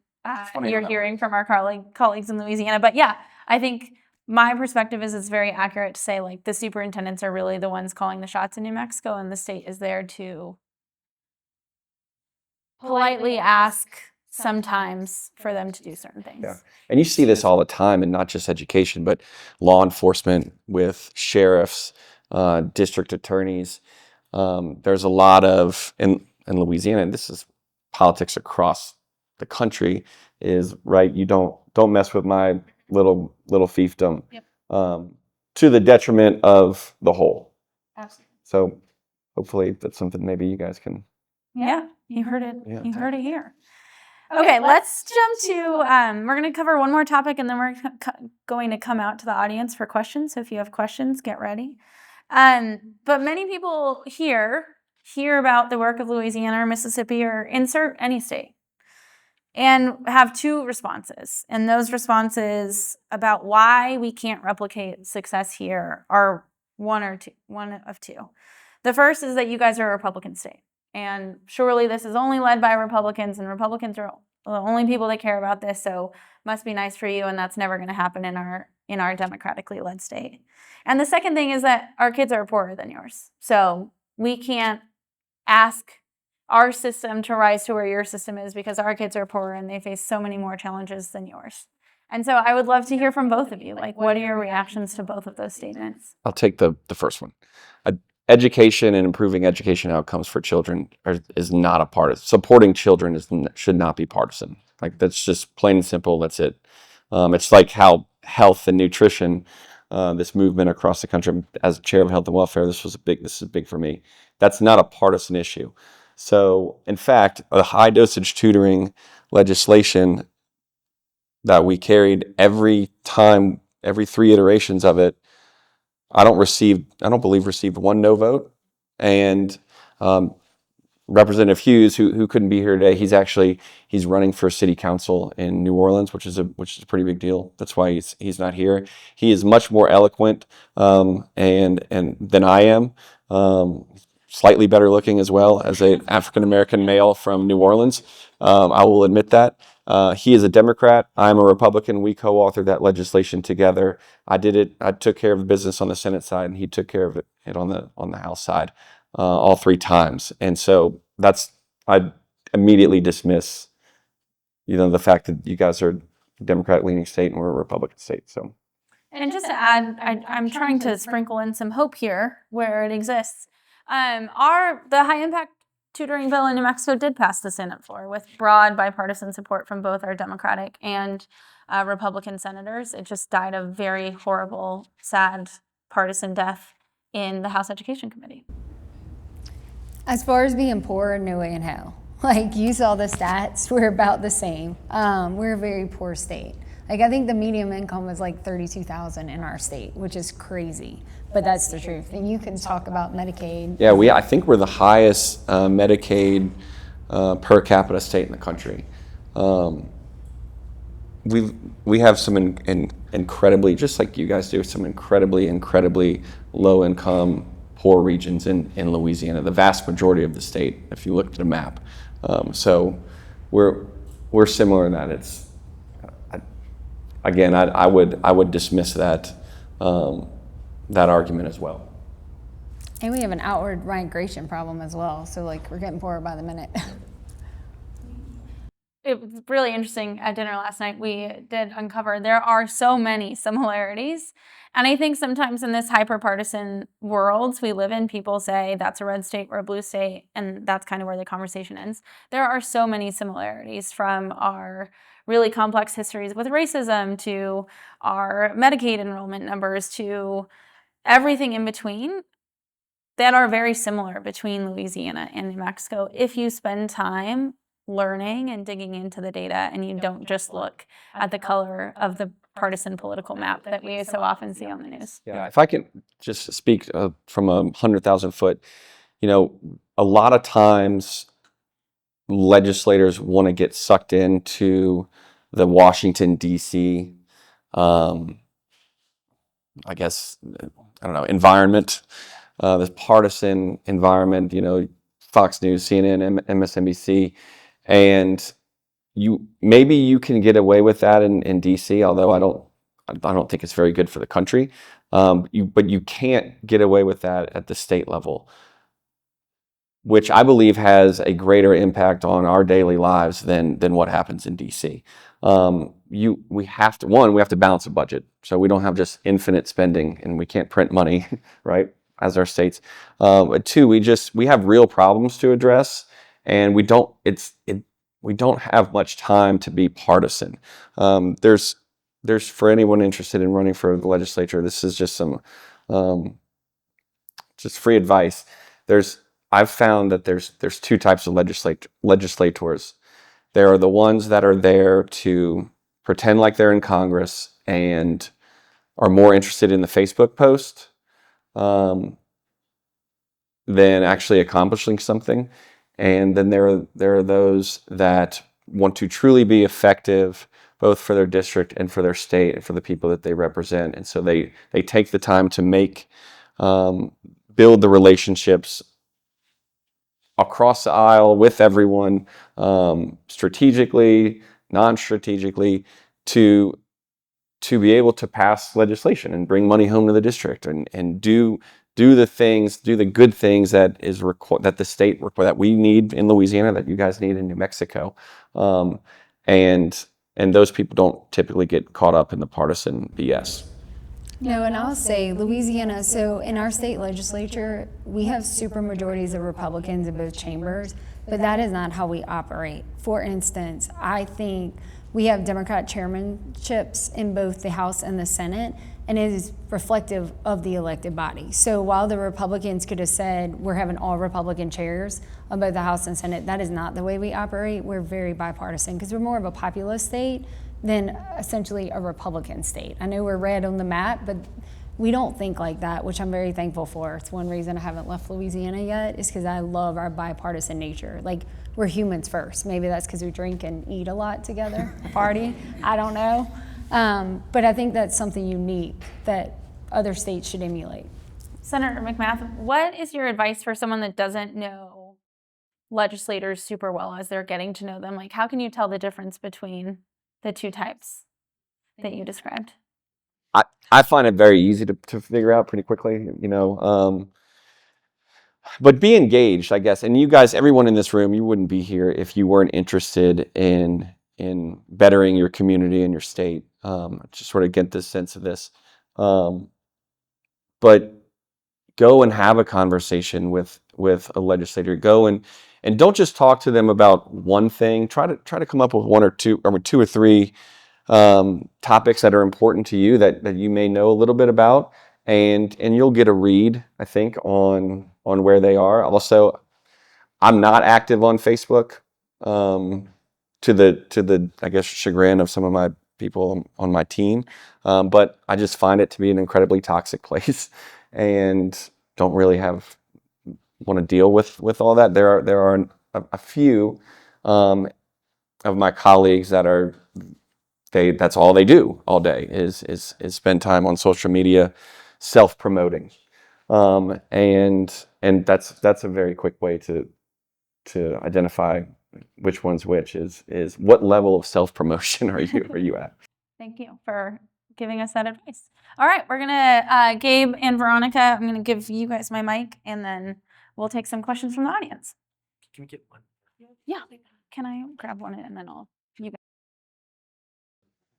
you're hearing from our colleagues in Louisiana. But yeah, I think my perspective is it's very accurate to say like the superintendents are really the ones calling the shots in New Mexico, and the state is there to politely ask sometimes for them to do certain things. Yeah. And you see this all the time, and not just education, but law enforcement with sheriffs, district attorneys. There's a lot of, in Louisiana, and this is politics across the country, is right, you don't mess with my little fiefdom. Yep. To the detriment of the whole. Absolutely. So hopefully that's something maybe you guys can. Yeah, you heard it. Yeah. You heard it here. Okay, let's jump to, we're going to cover one more topic, and then we're going to come out to the audience for questions. So if you have questions, get ready. But many people here hear about the work of Louisiana or Mississippi or insert any state and have two responses. And those responses about why we can't replicate success here are one of two. The first is that you guys are a Republican state. And surely this is only led by Republicans, and Republicans are the only people that care about this, so must be nice for you, and that's never going to happen in our democratically led state. And the second thing is that our kids are poorer than yours. So we can't ask our system to rise to where your system is because our kids are poorer and they face so many more challenges than yours. And so I would love to hear from both of you. Like, what are your reactions to both of those statements? I'll take the first one. Education and improving education outcomes for children is not a partisan. Supporting children should not be partisan. Like, that's just plain and simple. That's it. It's like how health and nutrition, this movement across the country, as chair of health and welfare, this is big for me. That's not a partisan issue. So, in fact, a high dosage tutoring legislation that we carried every 3 iterations of it, I don't believe received one no vote. And Representative Hughes, who couldn't be here today, he's running for city council in New Orleans, which is a pretty big deal. That's why he's not here. He is much more eloquent and than I am. Slightly better looking as well as an African American male from New Orleans. I will admit that. He is a Democrat. I'm a Republican. We co-authored that legislation together. I took care of the business on the Senate side, and he took care of it on the House side, all 3 times. And so I immediately dismiss, the fact that you guys are a Democrat-leaning state and we're a Republican state. So, and just to add, I'm trying to sprinkle in some hope here where it exists. The high impact tutoring bill in New Mexico did pass the Senate floor with broad bipartisan support from both our Democratic and Republican senators. It just died a very horrible, sad, partisan death in the House Education Committee. As far as being poor, no way in hell. Like, you saw the stats, we're about the same. We're a very poor state. Like, I think the median income was like $32,000 in our state, which is crazy, but that's the truth. And you can talk about Medicaid. Yeah, I think we're the highest Medicaid per capita state in the country. We have some incredibly, just like you guys do, some incredibly low income, poor regions in Louisiana. The vast majority of the state, if you looked at a map. So we're similar in that. It's again, I would dismiss that argument as well. And we have an outward migration problem as well. So, like, we're getting poorer by the minute. It was really interesting at dinner last night. We did uncover there are so many similarities. And I think sometimes in this hyper-partisan world we live in, people say that's a red state or a blue state, and that's kind of where the conversation ends. There are so many similarities, from our really complex histories with racism to our Medicaid enrollment numbers to everything in between, that are very similar between Louisiana and New Mexico if you spend time learning and digging into the data and you don't just look at the color of the partisan political map that we so often see on the news. Yeah, if I can just speak from 100,000 foot, a lot of times legislators want to get sucked into the Washington, D.C., environment, this partisan environment, Fox News, CNN, MSNBC, and maybe you can get away with that in D.C., although I don't think it's very good for the country. But you can't get away with that at the state level, which I believe has a greater impact on our daily lives than what happens in D.C. We have to balance a budget, so we don't have just infinite spending, and we can't print money, right, as our states. But 2, we have real problems to address, and we don't have much time to be partisan. There's for anyone interested in running for the legislature, this is just some just free advice. I've found that there's 2 types of legislators. There are the ones that are there to pretend like they're in Congress and are more interested in the Facebook post than actually accomplishing something. And then there are those that want to truly be effective, both for their district and for their state and for the people that they represent. And so they take the time to build the relationships across the aisle with everyone, strategically, non-strategically, to be able to pass legislation and bring money home to the district and do the good things that the state that we need in Louisiana, that you guys need in New Mexico, and those people don't typically get caught up in the partisan BS. No, and I'll say Louisiana, so in our state legislature, we have super majorities of Republicans in both chambers, but that is not how we operate. For instance, I think we have Democrat chairmanships in both the House and the Senate, and it is reflective of the elected body. So while the Republicans could have said we're having all Republican chairs on both the House and Senate, that is not the way we operate. We're very bipartisan because we're more of a populist state than essentially a Republican state. I know we're red on the map, but we don't think like that, which I'm very thankful for. It's one reason I haven't left Louisiana yet, is because I love our bipartisan nature. Like, we're humans first. Maybe that's because we drink and eat a lot together, party, I don't know. But I think that's something unique that other states should emulate. Senator McMath, what is your advice for someone that doesn't know legislators super well as they're getting to know them? Like, how can you tell the difference between the two types that you described? I find it very easy to figure out pretty quickly, but be engaged, I guess. And you guys, everyone in this room, you wouldn't be here if you weren't interested in bettering your community and your state. Just sort of get this sense of this. But go and have a conversation with a legislator. Go and don't just talk to them about one thing. Try to come up with one or two or three topics that are important to you that you may know a little bit about, and you'll get a read, I think, on where they are. Also, I'm not active on Facebook, to the I guess chagrin of some of my people on my team, but I just find it to be an incredibly toxic place, and don't really want to deal with all that. There are a few of my colleagues that are. That's all they do all day is spend time on social media self-promoting, and that's a very quick way to identify which one's which. Is what level of self-promotion are you at? Thank you for giving us that advice. All right, we're gonna Gabe and Veronica, I'm gonna give you guys my mic, and then we'll take some questions from the audience. Can we get one? Yeah, can I grab one and then you guys.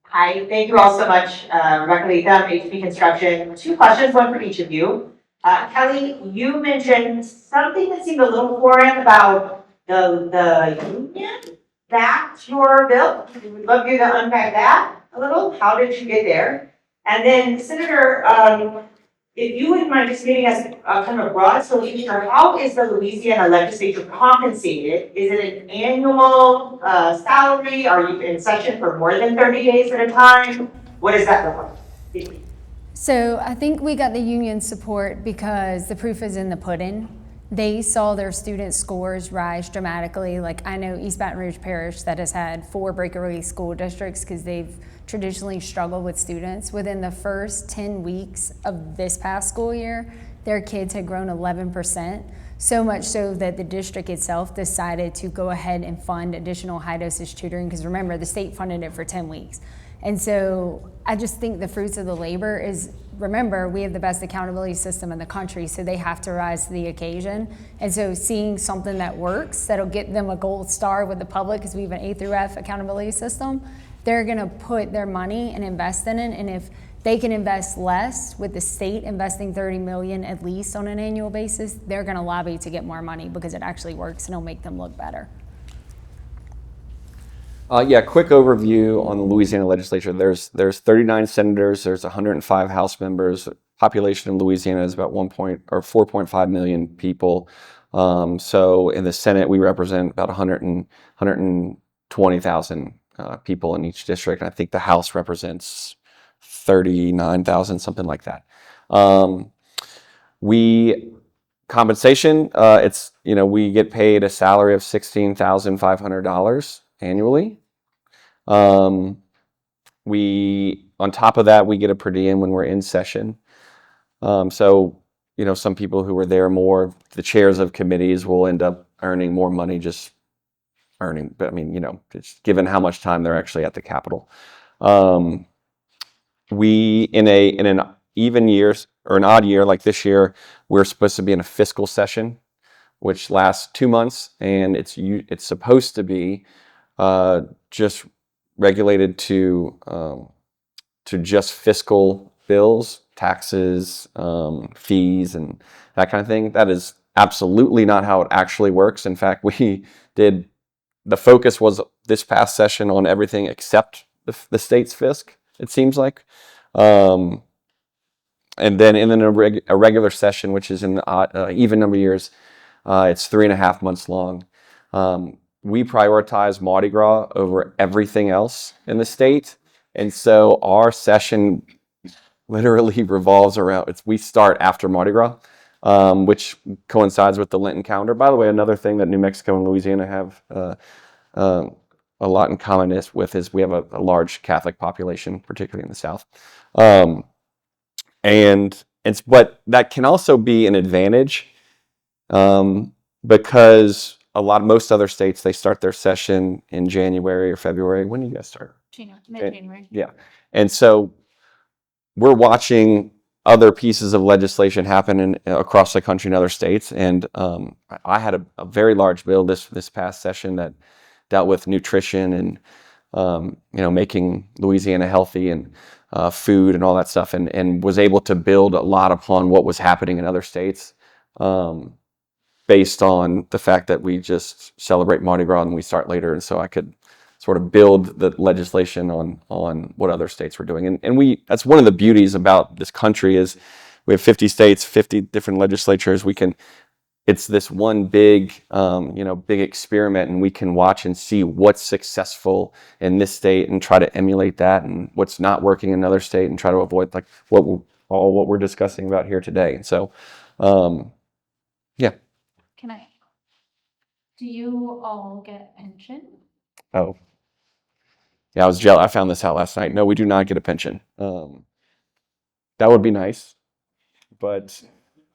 Hi, thank you all so much. Rebecca Latham, HB Construction. 2 questions, one for each of you. Kelli, you mentioned something that seemed a little foreign about the union backed your bill. We'd love you to unpack that a little. How did you get there? And then, Senator, if you wouldn't mind just giving us a kind of a broad solution, how is the Louisiana legislature compensated? Is it an annual salary? Are you in session for more than 30 days at a time? What does that look like? So I think we got the union support because the proof is in the pudding. They saw their student scores rise dramatically. Like, I know East Baton Rouge Parish that has had 4 breakaway school districts because they've traditionally struggled with students. Within the first 10 weeks of this past school year, their kids had grown 11%, so much so that the district itself decided to go ahead and fund additional high dosage tutoring, because remember, the state funded it for 10 weeks. And so I just think the fruits of the labor is, remember, we have the best accountability system in the country, so they have to rise to the occasion. And so seeing something that works, that'll get them a gold star with the public, because we have an A through F accountability system, they're gonna put their money and invest in it. And if they can invest less, with the state investing $30 million at least on an annual basis, they're gonna lobby to get more money because it actually works and it'll make them look better. Quick overview on the Louisiana legislature. There's 39 senators. There's 105 House members. Population in Louisiana is about 4.5 million people. So in the Senate, we represent about 120,000 people in each district. And I think the House represents 39,000, something like that. We compensation, it's, we get paid a salary of $16,500 annually. On top of that, we get a per diem when we're in session. So, some people who are there more, the chairs of committees will end up earning more money just earning, but just given how much time they're actually at the Capitol. We, in an even years or an odd year like this year, we're supposed to be in a fiscal session, which lasts 2 months, and it's supposed to be just regulated to just fiscal bills, taxes, fees, and that kind of thing. That is absolutely not how it actually works. In fact, the focus was this past session on everything except the state's fisc, it seems like. And then in a regular session, which is in even number of years, it's 3.5 months long. We prioritize Mardi Gras over everything else in the state. And so our session literally revolves around, we start after Mardi Gras, which coincides with the Lenten calendar. By the way, another thing that New Mexico and Louisiana have a lot in common is we have a large Catholic population, particularly in the South. But that can also be an advantage because most other states, they start their session in January or February. When do you guys start? Mid-January. Yeah. And so we're watching other pieces of legislation happen across the country in other states. And I had a very large bill this past session that dealt with nutrition and making Louisiana healthy and food and all that stuff, and was able to build a lot upon what was happening in other states based on the fact that we just celebrate Mardi Gras and we start later. And so I could sort of build the legislation on what other states were doing. And that's one of the beauties about this country is we have 50 states, 50 different legislatures. It's this one big experiment, and we can watch and see what's successful in this state and try to emulate that, and what's not working in another state and try to avoid like what we're discussing about here today. And so, yeah. Do you all get pension? Oh, yeah, I was jealous. I found this out last night. No, we do not get a pension. That would be nice, but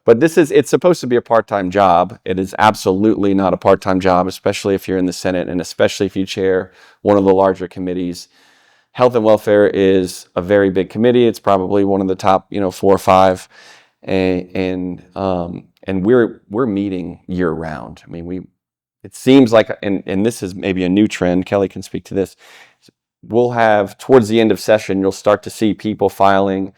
it's supposed to be a part-time job. It is absolutely not a part-time job, especially if you're in the Senate and especially if you chair one of the larger committees. Health and welfare is a very big committee. It's probably one of the top, 4 or 5, and we're meeting year round. I mean, it seems like, and this is maybe a new trend. Kelli can speak to this. We'll have towards the end of session, you'll start to see people filing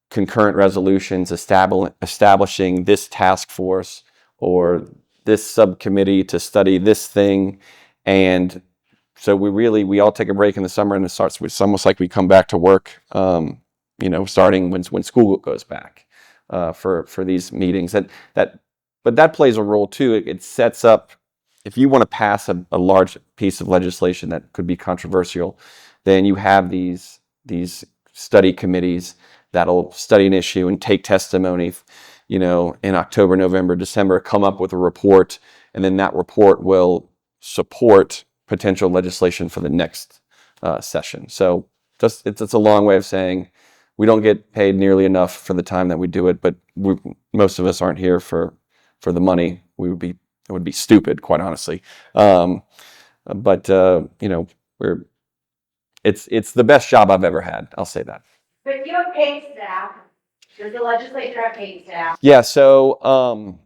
concurrent resolutions establishing this task force or this subcommittee to study this thing. And so we all take a break in the summer, and it's almost like we come back to work, starting when school goes back for these meetings. But that plays a role too. It sets up, if you want to pass a large piece of legislation that could be controversial, then you have these study committees that'll study an issue and take testimony, in October, November, December, come up with a report, and then that report will support potential legislation for the next session. So it's a long way of saying we don't get paid nearly enough for the time that we do it, but most of us aren't here for the money. It would be stupid, quite honestly. But it's the best job I've ever had. I'll say that. But you have paid staff. Does the legislature have paid staff? Yeah. So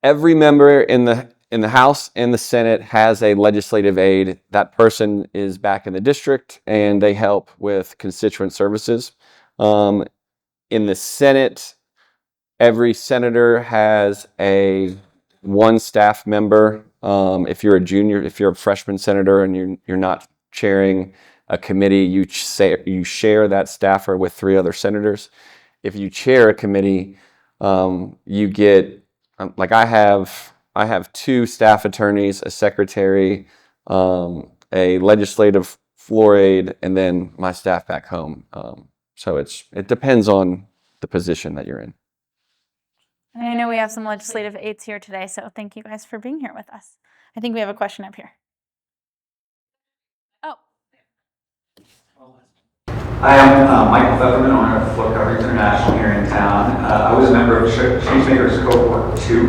every member in the House and the Senate has a legislative aide. That person is back in the district, and they help with constituent services. In the Senate, every senator has one staff member. If you're a freshman senator and you're not chairing a committee, you share that staffer with 3 other senators. If you chair a committee, you get like I have 2 staff attorneys, a secretary, a legislative floor aide, and then my staff back home. So it depends on the position that you're in. And I know we have some legislative aides here today, so thank you guys for being here with us. I think we have a question up here. Oh. Hi, I'm Michael Pfefferman, owner of Flow Coverage International here in town. I was a member of Changemakers Cohort 2,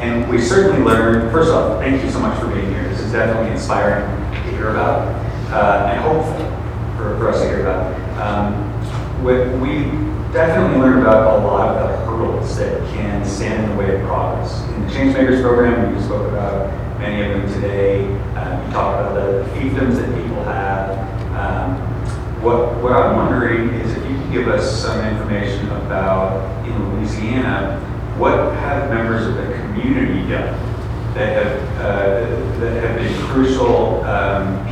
and we certainly learned, first off, thank you so much for being here. This is definitely inspiring to hear about, and hopeful for us to hear about. We definitely learned about a lot of the hurdles that can stand in the way of progress. In the Changemakers program, we spoke about many of them today. We talked about the fiefdoms that people have. What I'm wondering is if you could give us some information about, in Louisiana, what have members of the community done that have been crucial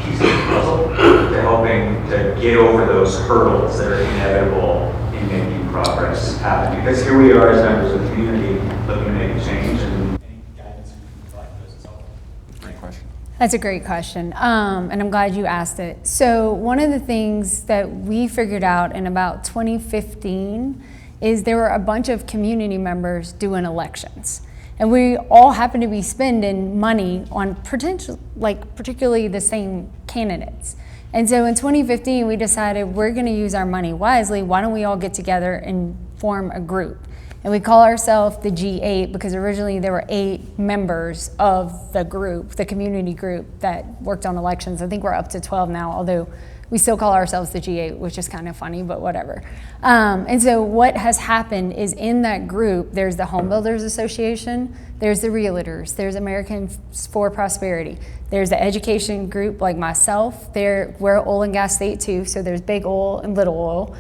pieces of the puzzle to helping to get over those hurdles that are inevitable in making progress happen? Because here we are as members of the community looking to make a change, and any guidance you can provide us is helpful. Great question. That's a great question, and I'm glad you asked it. So one of the things that we figured out in about 2015 is there were a bunch of community members doing elections. And we all happen to be spending money on particularly the same candidates. And so in 2015, we decided we're gonna use our money wisely. Why don't we all get together and form a group? And we call ourselves the G8 because originally there were 8 members of the group, the community group that worked on elections. I think we're up to 12 now, although we still call ourselves the G8, which is kind of funny, but whatever. And so what has happened is in that group, there's the Home Builders Association, there's the Realtors, there's Americans for Prosperity, there's the education group like myself, we're an oil and gas state too, so there's big oil and little oil.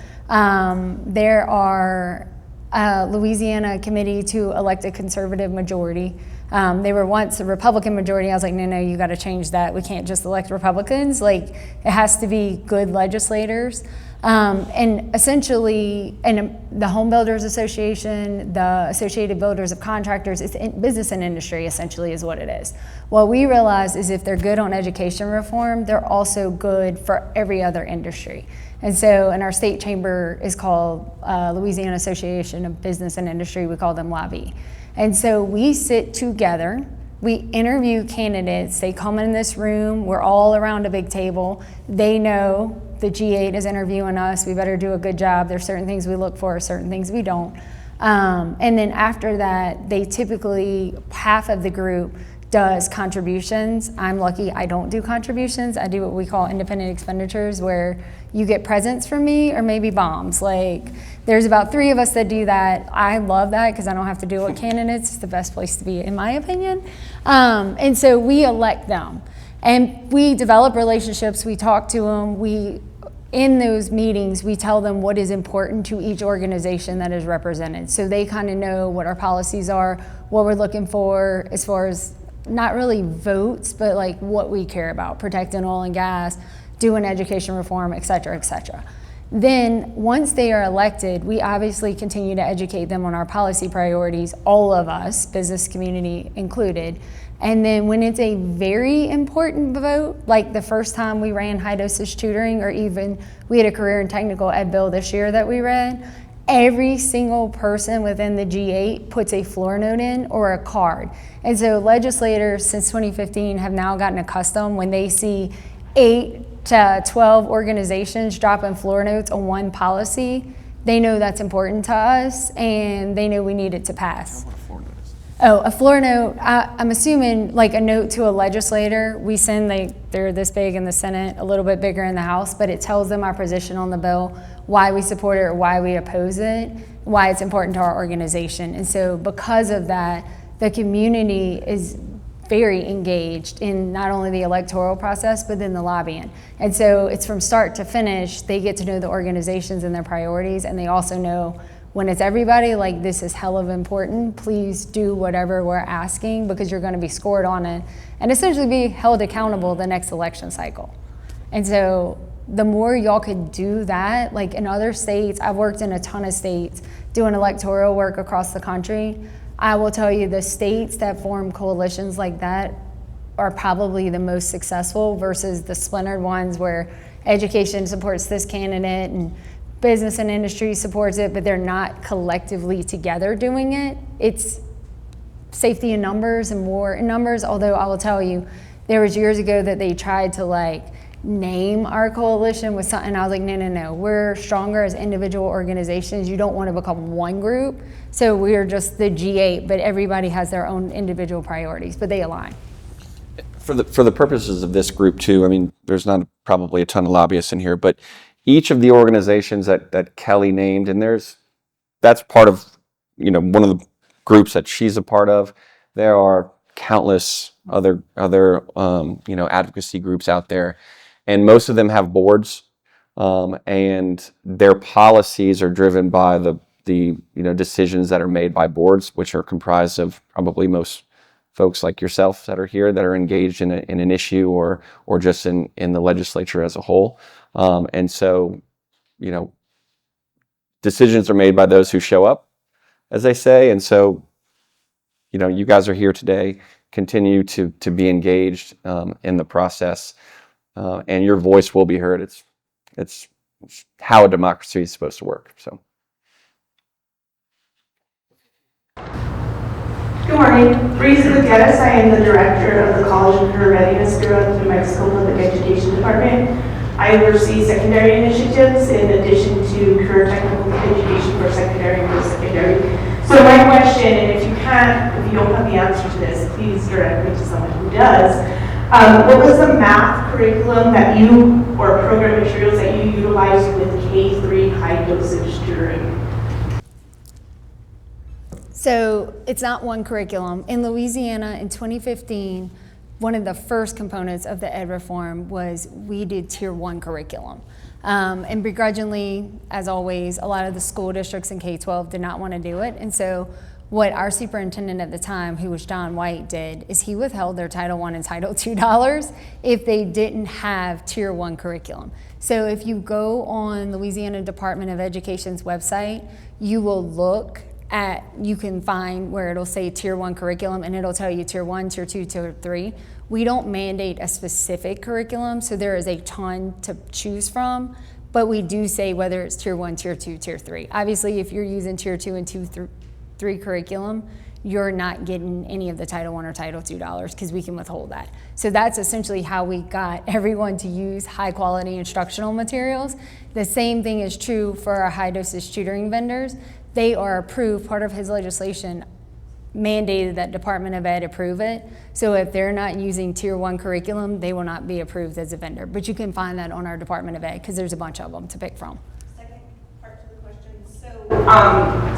There are Louisiana committee to elect a conservative majority. They were once a Republican majority. I was like, no, you got to change that. We can't just elect Republicans. Like, it has to be good legislators. And essentially, the Home Builders Association, the Associated Builders of Contractors, it's business and industry essentially is what it is. What we realized is if they're good on education reform, they're also good for every other industry. And so, and our state chamber is called Louisiana Association of Business and Industry. We call them LABI. And so we sit together, we interview candidates, they come in this room, we're all around a big table. They know the G8 is interviewing us, we better do a good job. There's certain things we look for, certain things we don't. And then after that, they typically, half of the group does contributions. I'm lucky I don't do contributions. I do what we call independent expenditures, where you get presents from me or maybe bombs. Like, there's about 3 of us that do that. I love that because I don't have to deal with candidates. It's the best place to be, in my opinion. And so we elect them. And we develop relationships, we talk to them, in those meetings, we tell them what is important to each organization that is represented. So they kind of know what our policies are, what we're looking for as far as not really votes, but like what we care about, protecting oil and gas, doing education reform, et cetera, et cetera. Then once they are elected, we obviously continue to educate them on our policy priorities, all of us, business community included. And then when it's a very important vote, like the first time we ran high dosage tutoring, or even we had a career and technical ed bill this year that we read, every single person within the G8 puts a floor note in or a card. And so legislators since 2015 have now gotten accustomed when they see 8 to 12 organizations dropping floor notes on one policy, they know that's important to us and they know we need it to pass. Oh, a floor note, I'm assuming like a note to a legislator. We send, they're this big in the Senate, a little bit bigger in the House, but it tells them our position on the bill, why we support it or why we oppose it, why it's important to our organization. And so because of that, the community is very engaged in not only the electoral process, but then the lobbying. And so it's from start to finish, they get to know the organizations and their priorities, and they also know when it's everybody, like, this is hell of important, please do whatever we're asking because you're gonna be scored on it and essentially be held accountable the next election cycle. And so the more y'all could do that, like in other states, I've worked in a ton of states doing electoral work across the country. I will tell you the states that form coalitions like that are probably the most successful versus the splintered ones where education supports this candidate and business and industry supports it, but they're not collectively together doing it. It's safety in numbers and more in numbers, although I will tell you, there was years ago that they tried to like name our coalition with something. I was like, no, we're stronger as individual organizations. You don't want to become one group. So we're just the G8, but everybody has their own individual priorities, but they align. For the purposes of this group too, I mean, there's not probably a ton of lobbyists in here, but each of the organizations that Kelli named, and that's part of, one of the groups that she's a part of. There are countless other advocacy groups out there, and most of them have boards, and their policies are driven by the decisions that are made by boards, which are comprised of probably most folks like yourself that are here that are engaged in an issue or just in the legislature as a whole. And so, decisions are made by those who show up, as they say. And so, you guys are here today. Continue to be engaged in the process, and your voice will be heard. It's how a democracy is supposed to work. So. Good morning. Breeze Gutierrez. I am the Director of the College and Career Readiness Bureau at the New Mexico Public Education Department. I oversee secondary initiatives in addition to career technical education for secondary and post-secondary. So my question, and if you don't have the answer to this, please direct me to someone who does. What was the math curriculum or program materials that you utilized with K-3 high dosage tutoring? So it's not one curriculum. In Louisiana in 2015, one of the first components of the ed reform was we did tier 1 curriculum. And begrudgingly, as always, a lot of the school districts in K-12 did not want to do it. And so what our superintendent at the time, who was John White, did is he withheld their Title I and Title II dollars if they didn't have tier 1 curriculum. So if you go on Louisiana Department of Education's website, you can find where it'll say tier 1 curriculum, and it'll tell you tier 1, tier 2, tier 3. We don't mandate a specific curriculum, so there is a ton to choose from, but we do say whether it's tier 1, tier 2, tier 3. Obviously, if you're using tier 2 and 3 curriculum, you're not getting any of the Title I or Title II dollars because we can withhold that. So that's essentially how we got everyone to use high quality instructional materials. The same thing is true for our high dosage tutoring vendors. They are approved. Part of his legislation mandated that Department of Ed approve it. So if they're not using tier 1 curriculum, they will not be approved as a vendor. But you can find that on our Department of Ed because there's a bunch of them to pick from. Second part to the question.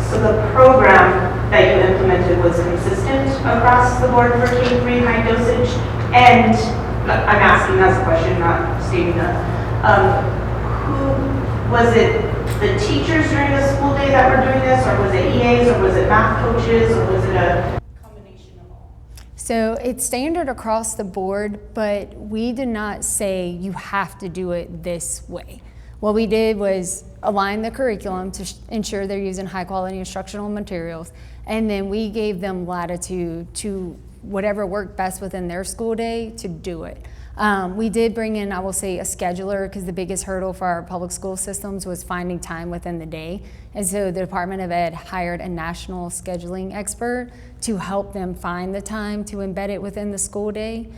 So the program that you implemented was consistent across the board for K-3 high dosage? And I'm asking as a question, not stating that. Who was it? The teachers during the school day that were doing this, or was it EAs, or was it math coaches, or was it a combination of all? So it's standard across the board, but we did not say you have to do it this way. What we did was align the curriculum to ensure they're using high quality instructional materials, and then we gave them latitude to whatever worked best within their school day to do it. We did bring in, I will say, a scheduler because the biggest hurdle for our public school systems was finding time within the day. And so the Department of Ed hired a national scheduling expert to help them find the time to embed it within the school day.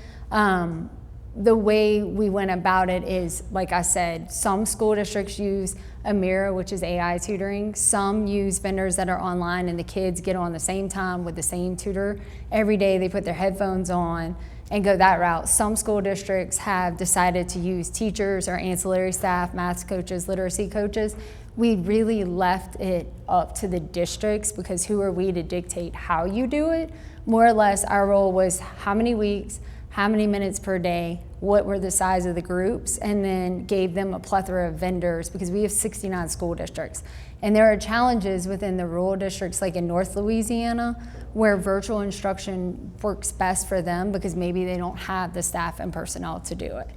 The way we went about it is, like I said, some school districts use Amira, which is AI tutoring. Some use vendors that are online and the kids get on the same time with the same tutor. Every day they put their headphones on and go that route. Some school districts have decided to use teachers or ancillary staff, math coaches, literacy coaches. We really left it up to the districts because who are we to dictate how you do it? More or less, our role was how many weeks, how many minutes per day, what were the size of the groups, and then gave them a plethora of vendors because we have 69 school districts. And there are challenges within the rural districts like in North Louisiana where virtual instruction works best for them because maybe they don't have the staff and personnel to do it.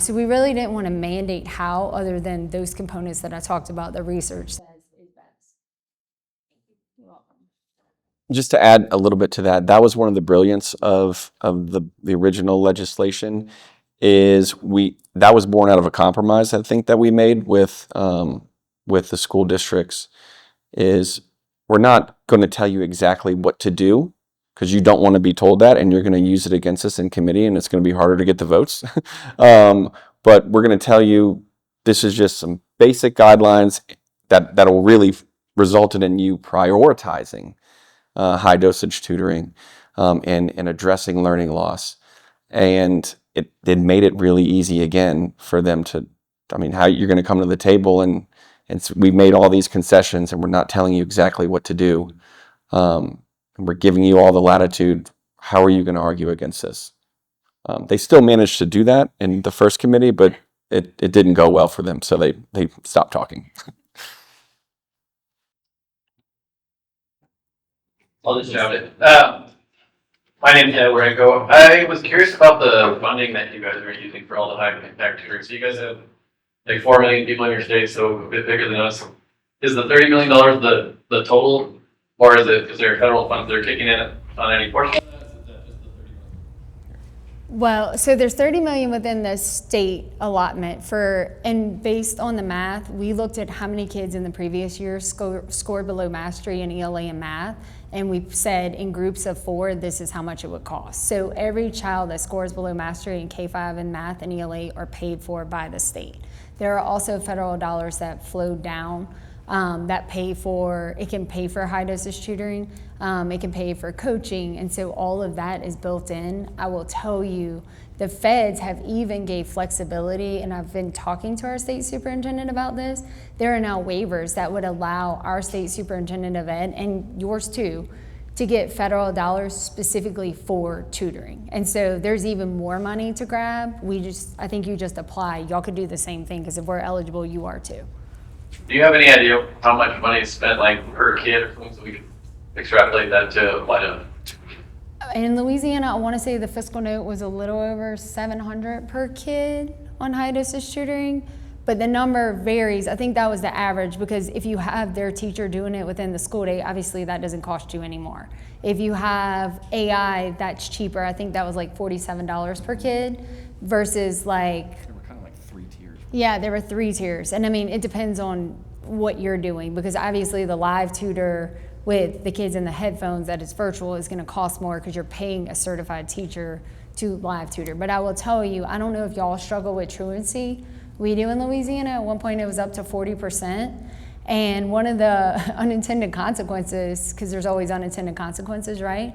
So we really didn't want to mandate how other than those components that I talked about, the research says is best. You're welcome. Just to add a little bit to that, that was one of the brilliance of the original legislation is that was born out of a compromise I think that we made with with the school districts is we're not going to tell you exactly what to do, because you don't want to be told that, and you're going to use it against us in committee, and it's going to be harder to get the votes. But we're going to tell you this is just some basic guidelines that will really result in you prioritizing high dosage tutoring and addressing learning loss. And it made it really easy again for them to, I mean, how you're going to come to the table and we've made all these concessions and we're not telling you exactly what to do. And we're giving you all the latitude. How are you going to argue against this? They still managed to do that in the first committee, but it didn't go well for them. So they stopped talking. I'll just shout it. My name is Edward Echo. I was curious about the funding that you guys are using for all the high impact tutoring. So you guys have like 4 million people in your state, so a bit bigger than us. Is the $30 million the total, or is there federal funds that are kicking in on any portion of that? Is that just the $30 million? Well, so there's 30 million within the state allotment and based on the math, we looked at how many kids in the previous year scored below mastery in ELA and math, and we said in groups of 4, this is how much it would cost. So every child that scores below mastery in K-5 in math and ELA are paid for by the state. There are also federal dollars that flow down that can pay for high dosage tutoring, it can pay for coaching, and so all of that is built in. I will tell you, the feds have even gave flexibility, and I've been talking to our state superintendent about this. There are now waivers that would allow our state superintendent of ed, and yours too, to get federal dollars specifically for tutoring. And so there's even more money to grab. I think you just apply. Y'all could do the same thing, because if we're eligible, you are too. Do you have any idea how much money is spent like per kid or something, so we can extrapolate that to apply to? In Louisiana, I want to say the fiscal note was a little over $700 per kid on high dosage tutoring, but the number varies. I think that was the average, because if you have their teacher doing it within the school day, obviously that doesn't cost you anymore. If you have AI, that's cheaper. I think that was like $47 per kid versus like, yeah, there were 3 tiers. And I mean, it depends on what you're doing, because obviously the live tutor with the kids in the headphones that is virtual is going to cost more, because you're paying a certified teacher to live tutor. But I will tell you, I don't know if y'all struggle with truancy. We do in Louisiana. At one point it was up to 40%. And one of the unintended consequences, because there's always unintended consequences, right,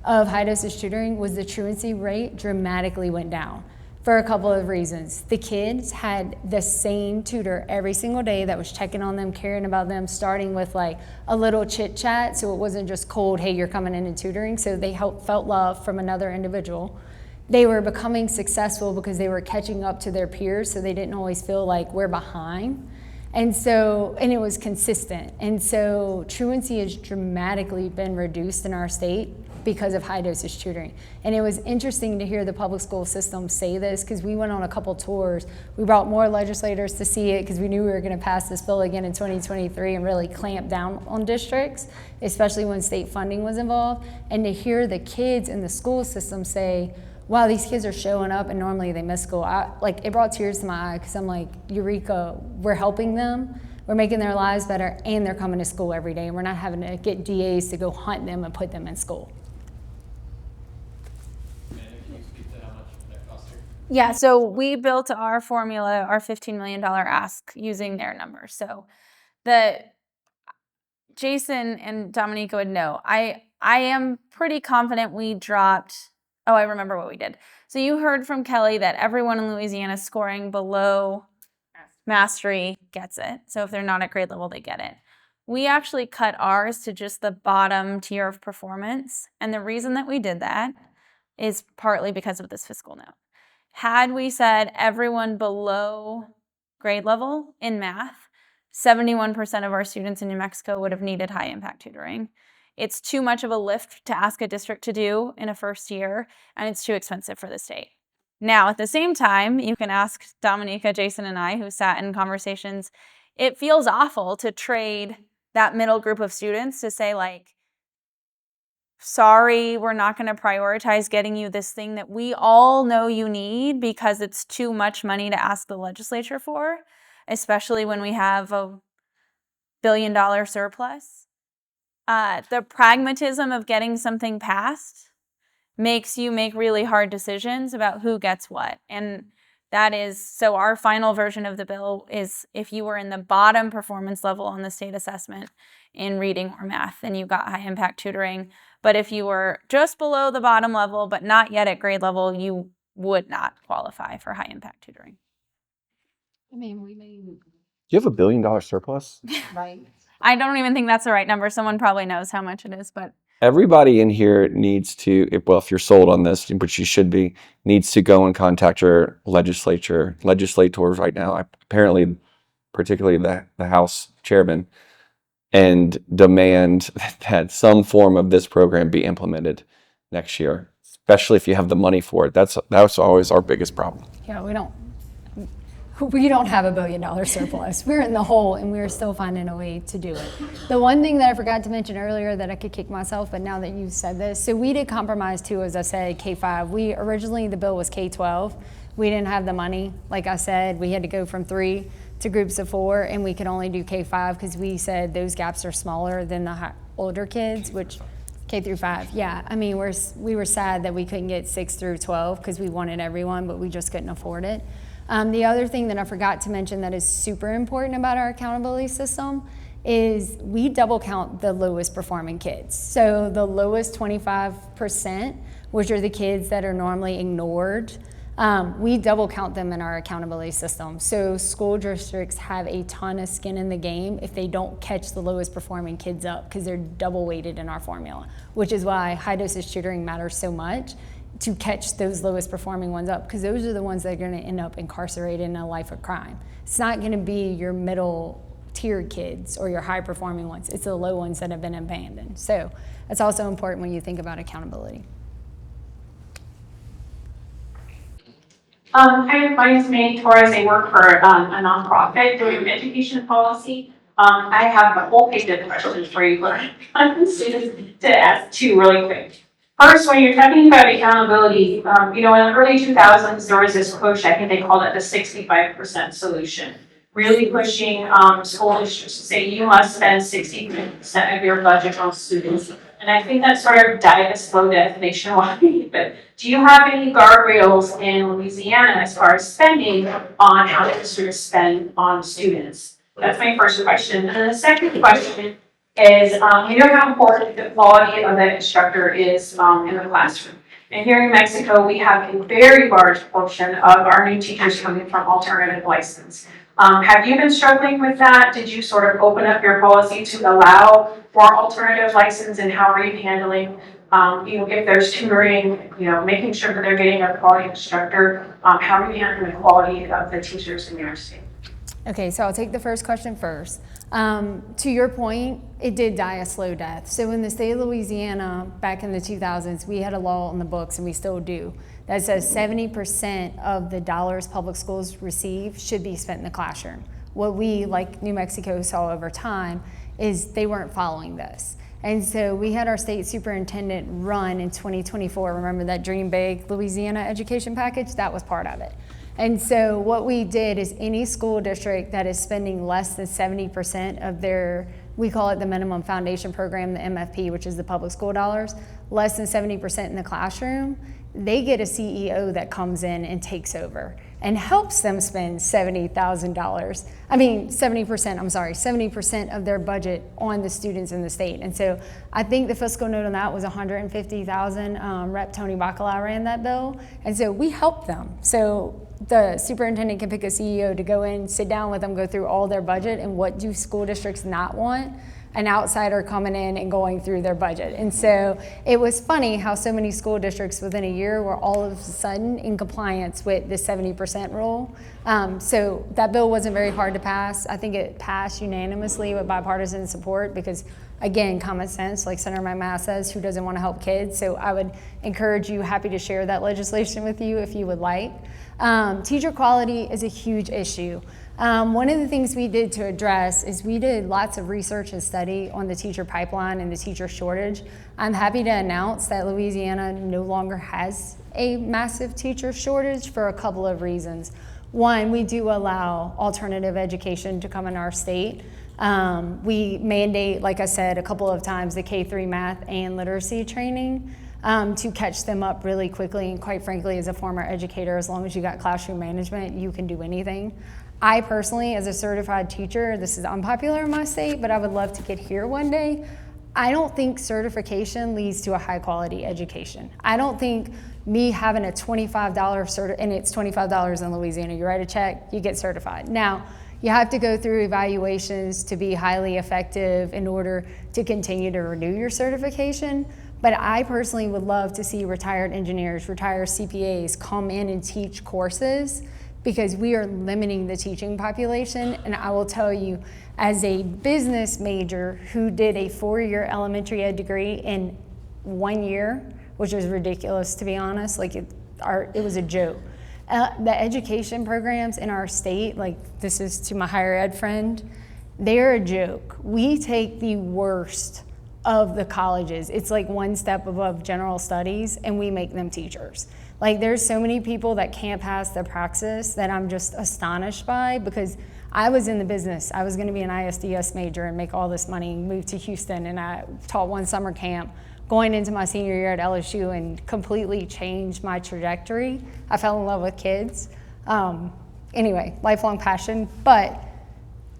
of high dosage tutoring was the truancy rate dramatically went down. For a couple of reasons. The kids had the same tutor every single day that was checking on them, caring about them, starting with like a little chit chat, so it wasn't just cold, hey, you're coming in and tutoring, so they felt love from another individual. They were becoming successful because they were catching up to their peers, so they didn't always feel like we're behind. And it was consistent. And so truancy has dramatically been reduced in our state because of high dosage tutoring. And it was interesting to hear the public school system say this, because we went on a couple tours. We brought more legislators to see it because we knew we were going to pass this bill again in 2023 and really clamp down on districts, especially when state funding was involved. And to hear the kids in the school system say, wow, these kids are showing up and normally they miss school. It brought tears to my eye, because I'm like, Eureka, we're helping them. We're making their lives better, and they're coming to school every day. And we're not having to get DAs to go hunt them and put them in school. Yeah, so we built our formula, our $15 million ask, using their numbers. So Jason and Dominica would know. I am pretty confident we dropped, I remember what we did. So you heard from Kelli that everyone in Louisiana scoring below mastery gets it. So if they're not at grade level, they get it. We actually cut ours to just the bottom tier of performance. And the reason that we did that is partly because of this fiscal note. Had we said everyone below grade level in math, 71% of our students in New Mexico would have needed high impact tutoring. It's too much of a lift to ask a district to do in a first year, and it's too expensive for the state. Now, at the same time, you can ask Dominica, Jason, and I, who sat in conversations, it feels awful to trade that middle group of students to say, like, sorry, we're not going to prioritize getting you this thing that we all know you need because it's too much money to ask the legislature for, especially when we have a billion-dollar surplus. The pragmatism of getting something passed makes you make really hard decisions about who gets what. And that is, so our final version of the bill is if you were in the bottom performance level on the state assessment in reading or math, then you got high impact tutoring. But if you were just below the bottom level, but not yet at grade level, you would not qualify for high impact tutoring. I mean, we may. You have $1 billion surplus? Right. I don't even think that's the right number. Someone probably knows how much it is, but Everybody in here needs to, if you're sold on this, which you should be, needs to go and contact your legislators right now. Apparently, particularly the House chairman, and demand that some form of this program be implemented next year, especially if you have the money for it. That's always our biggest problem. Yeah, we don't have $1 billion surplus. We're in the hole and we're still finding a way to do it. The one thing that I forgot to mention earlier that I could kick myself, but now that you said this, so we did compromise too, as I said, K-5. Originally the bill was K-12. We didn't have the money. Like I said, we had to go from 3 to groups of 4, and we could only do K-5 because we said those gaps are smaller than the older kids, which K through 5. Yeah, I mean, we were sad that we couldn't get 6 through 12 because we wanted everyone, but we just couldn't afford it. The other thing that I forgot to mention that is super important about our accountability system is we double count the lowest performing kids. So the lowest 25%, which are the kids that are normally ignored, we double count them in our accountability system. So school districts have a ton of skin in the game if they don't catch the lowest performing kids up because they're double weighted in our formula, which is why high dosage tutoring matters so much, to catch those lowest performing ones up, because those are the ones that are going to end up incarcerated in a life of crime. It's not going to be your middle tier kids or your high performing ones. It's the low ones that have been abandoned. So that's also important when you think about accountability. Hi, my name is May Torres. I work for a nonprofit doing education policy. I have a whole page of questions for you, but I'm students to ask 2 really quick. First, when you're talking about accountability, in the early 2000s, there was this push, I think they called it the 65% solution, really pushing school districts to say you must spend 60% of your budget on students. And I think that sort of died a slow death nationwide. But do you have any guardrails in Louisiana as far as spending on how districts spend on students? That's my first question. And the second question is, you know how important the quality of the instructor is in the classroom. And here in Mexico, we have a very large portion of our new teachers coming from alternative license. Have you been struggling with that? Did you sort of open up your policy to allow for alternative license, and how are you handling, if there's tutoring, making sure that they're getting a quality instructor? How are you handling the quality of the teachers in your state? Okay, so I'll take the first question first. To your point, it did die a slow death. So in the state of Louisiana, back in the 2000s, we had a law on the books, and we still do, that says 70% of the dollars public schools receive should be spent in the classroom. What we, like New Mexico, saw over time is they weren't following this. And so we had our state superintendent run in 2024, remember that Dream Big Louisiana education package? That was part of it. And so what we did is any school district that is spending less than 70% of their, we call it the minimum foundation program, the MFP, which is the public school dollars, less than 70% in the classroom, they get a CEO that comes in and takes over and helps them spend $70% of their budget on the students in the state. And so I think the fiscal note on that was $150,000. Rep. Tony Bacala ran that bill. And so we helped them. So the superintendent can pick a CEO to go in, sit down with them, go through all their budget and what do school districts not want, an outsider coming in and going through their budget. And so it was funny how so many school districts within a year were all of a sudden in compliance with the 70% rule. So that bill wasn't very hard to pass. I think it passed unanimously with bipartisan support because, again, common sense, like Senator McMath says, who doesn't want to help kids? So I would encourage you, happy to share that legislation with you if you would like. Teacher quality is a huge issue. One of the things we did to address is we did lots of research and study on the teacher pipeline and the teacher shortage. I'm happy to announce that Louisiana no longer has a massive teacher shortage for a couple of reasons. One, we do allow alternative education to come in our state. We mandate, like I said, a couple of times the K-3 math and literacy training to catch them up really quickly. And quite frankly, as a former educator, as long as you got classroom management, you can do anything. I personally, as a certified teacher, this is unpopular in my state, but I would love to get here one day. I don't think certification leads to a high quality education. I don't think me having a $25 and it's $25 in Louisiana, you write a check, you get certified. Now, you have to go through evaluations to be highly effective in order to continue to renew your certification. But I personally would love to see retired engineers, retired CPAs come in and teach courses, because we are limiting the teaching population. And I will tell you, as a business major who did a 4-year elementary ed degree in 1 year, which was ridiculous to be honest, like it was a joke. The education programs in our state, like this is to my higher ed friend, they're a joke. We take the worst of the colleges. It's like one step above general studies, and we make them teachers. Like there's so many people that can't pass their praxis that I'm just astonished by, because I was in the business. I was gonna be an ISDS major and make all this money, move to Houston, and I taught one summer camp going into my senior year at LSU and completely changed my trajectory. I fell in love with kids. Anyway, lifelong passion, but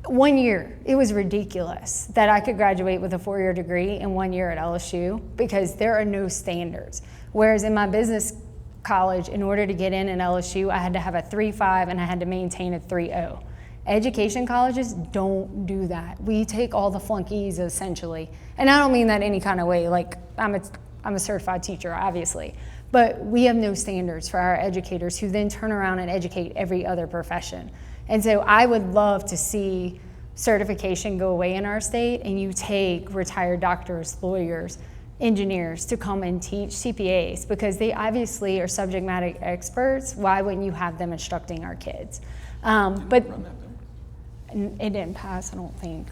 1 year, it was ridiculous that I could graduate with a 4-year degree in 1 year at LSU, because there are no standards. Whereas in my business college, in order to get in LSU, I had to have a 3.5 and I had to maintain a 3.0. Education colleges don't do that. We take all the flunkies essentially. And I don't mean that any kind of way, like I'm a certified teacher, obviously. But we have no standards for our educators, who then turn around and educate every other profession. And so I would love to see certification go away in our state, and you take retired doctors, lawyers, engineers to come and teach CPAs, because they obviously are subject matter experts. Why wouldn't you have them instructing our kids? But it didn't pass, I don't think.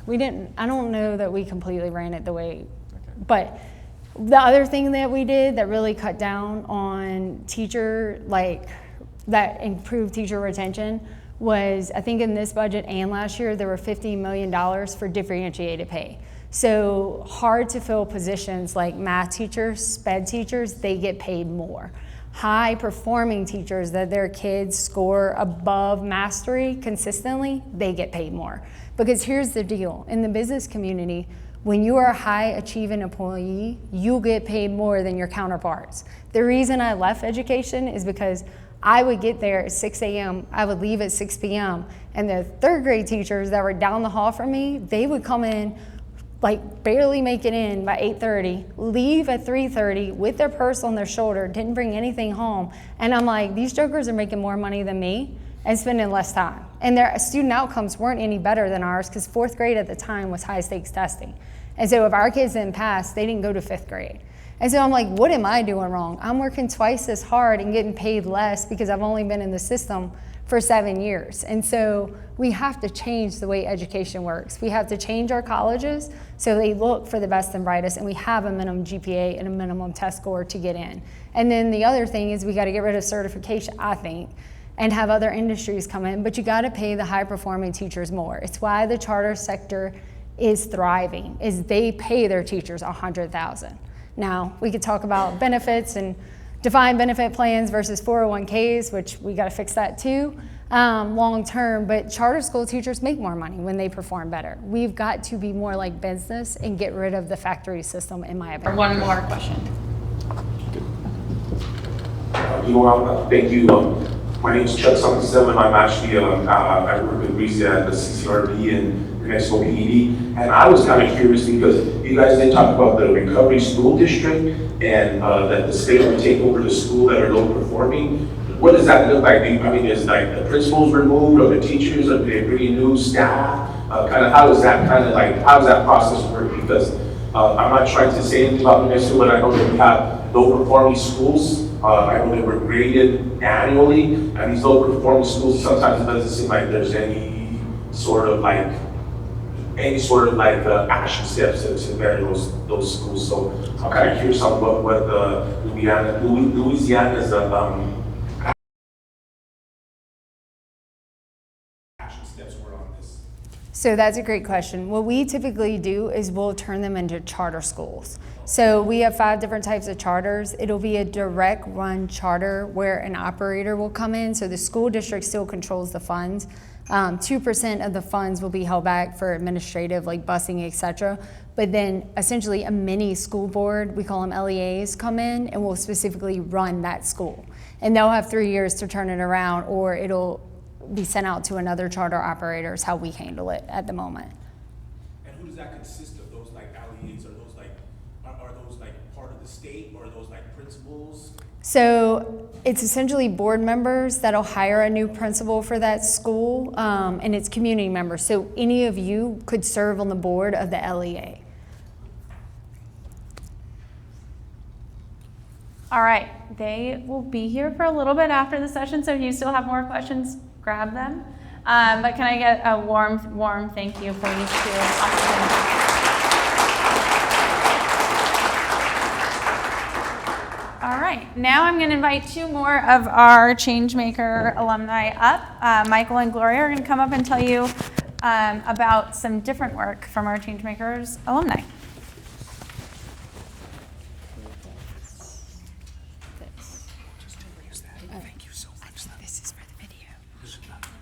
I don't know that we completely ran it the way, but the other thing that we did that really cut down on that improved teacher retention was, I think in this budget and last year, there were $15 million for differentiated pay. So hard to fill positions like math teachers, SPED teachers, they get paid more. High performing teachers that their kids score above mastery consistently, they get paid more. Because here's the deal, in the business community, when you are a high achieving employee, you get paid more than your counterparts. The reason I left education is because I would get there at 6 a.m., I would leave at 6 p.m., and the third grade teachers that were down the hall from me, they would come in, like barely make it in by 8:30, leave at 3:30 with their purse on their shoulder, didn't bring anything home. And I'm like, these jokers are making more money than me and spending less time. And their student outcomes weren't any better than ours, because 4th grade at the time was high stakes testing. And so if our kids didn't pass, they didn't go to 5th grade. And so I'm like, what am I doing wrong? I'm working twice as hard and getting paid less because I've only been in the system for 7 years. And so we have to change the way education works. We have to change our colleges so they look for the best and brightest, and we have a minimum GPA and a minimum test score to get in. And then the other thing is we got to get rid of certification, I think, and have other industries come in, but you got to pay the high performing teachers more. It's why the charter sector is thriving, is they pay their teachers $100,000. Now, we could talk about benefits and defined benefit plans versus 401ks, which we got to fix that too, long term, but charter school teachers make more money when they perform better. We've got to be more like business and get rid of the factory system, in my opinion. One more question. Thank you. My name is Chuck Sommerson, and I'm actually, I work with Louisiana at the CCRB and Mexico PD. And I was kind of curious because you guys did talk about the recovery school district and that the state will take over the school that are low performing. What does that look like? I mean, is like the principals removed, or the teachers, are they bringing new staff? Kind of how does that how does that process work? Because I'm not trying to say anything about New Mexico, but I know that we have low performing schools. I know they were graded annually, and these low performing schools, sometimes it doesn't seem like there's any sort of action steps to better those schools. So I'm kind of curious on what Louisiana's action steps were on this. So that's a great question. What we typically do is we'll turn them into charter schools. So we have 5 different types of charters. It'll be a direct run charter where an operator will come in. So the school district still controls the funds. 2% of the funds will be held back for administrative, like busing, etc. But then essentially a mini school board, we call them LEAs, come in and will specifically run that school. And they'll have 3 years to turn it around, or it'll be sent out to another charter operator is how we handle it at the moment. And who does that consist of? Those like LEAs, are those like, are those like part of the state, or are those like principals? So it's essentially board members that'll hire a new principal for that school, and it's community members. So any of you could serve on the board of the LEA. All right, they will be here for a little bit after the session, so if you still have more questions, grab them. But can I get a warm thank you, please, to All right, now I'm going to invite 2 more of our Changemaker alumni up. Michael and Gloria are going to come up and tell you about some different work from our Changemakers alumni.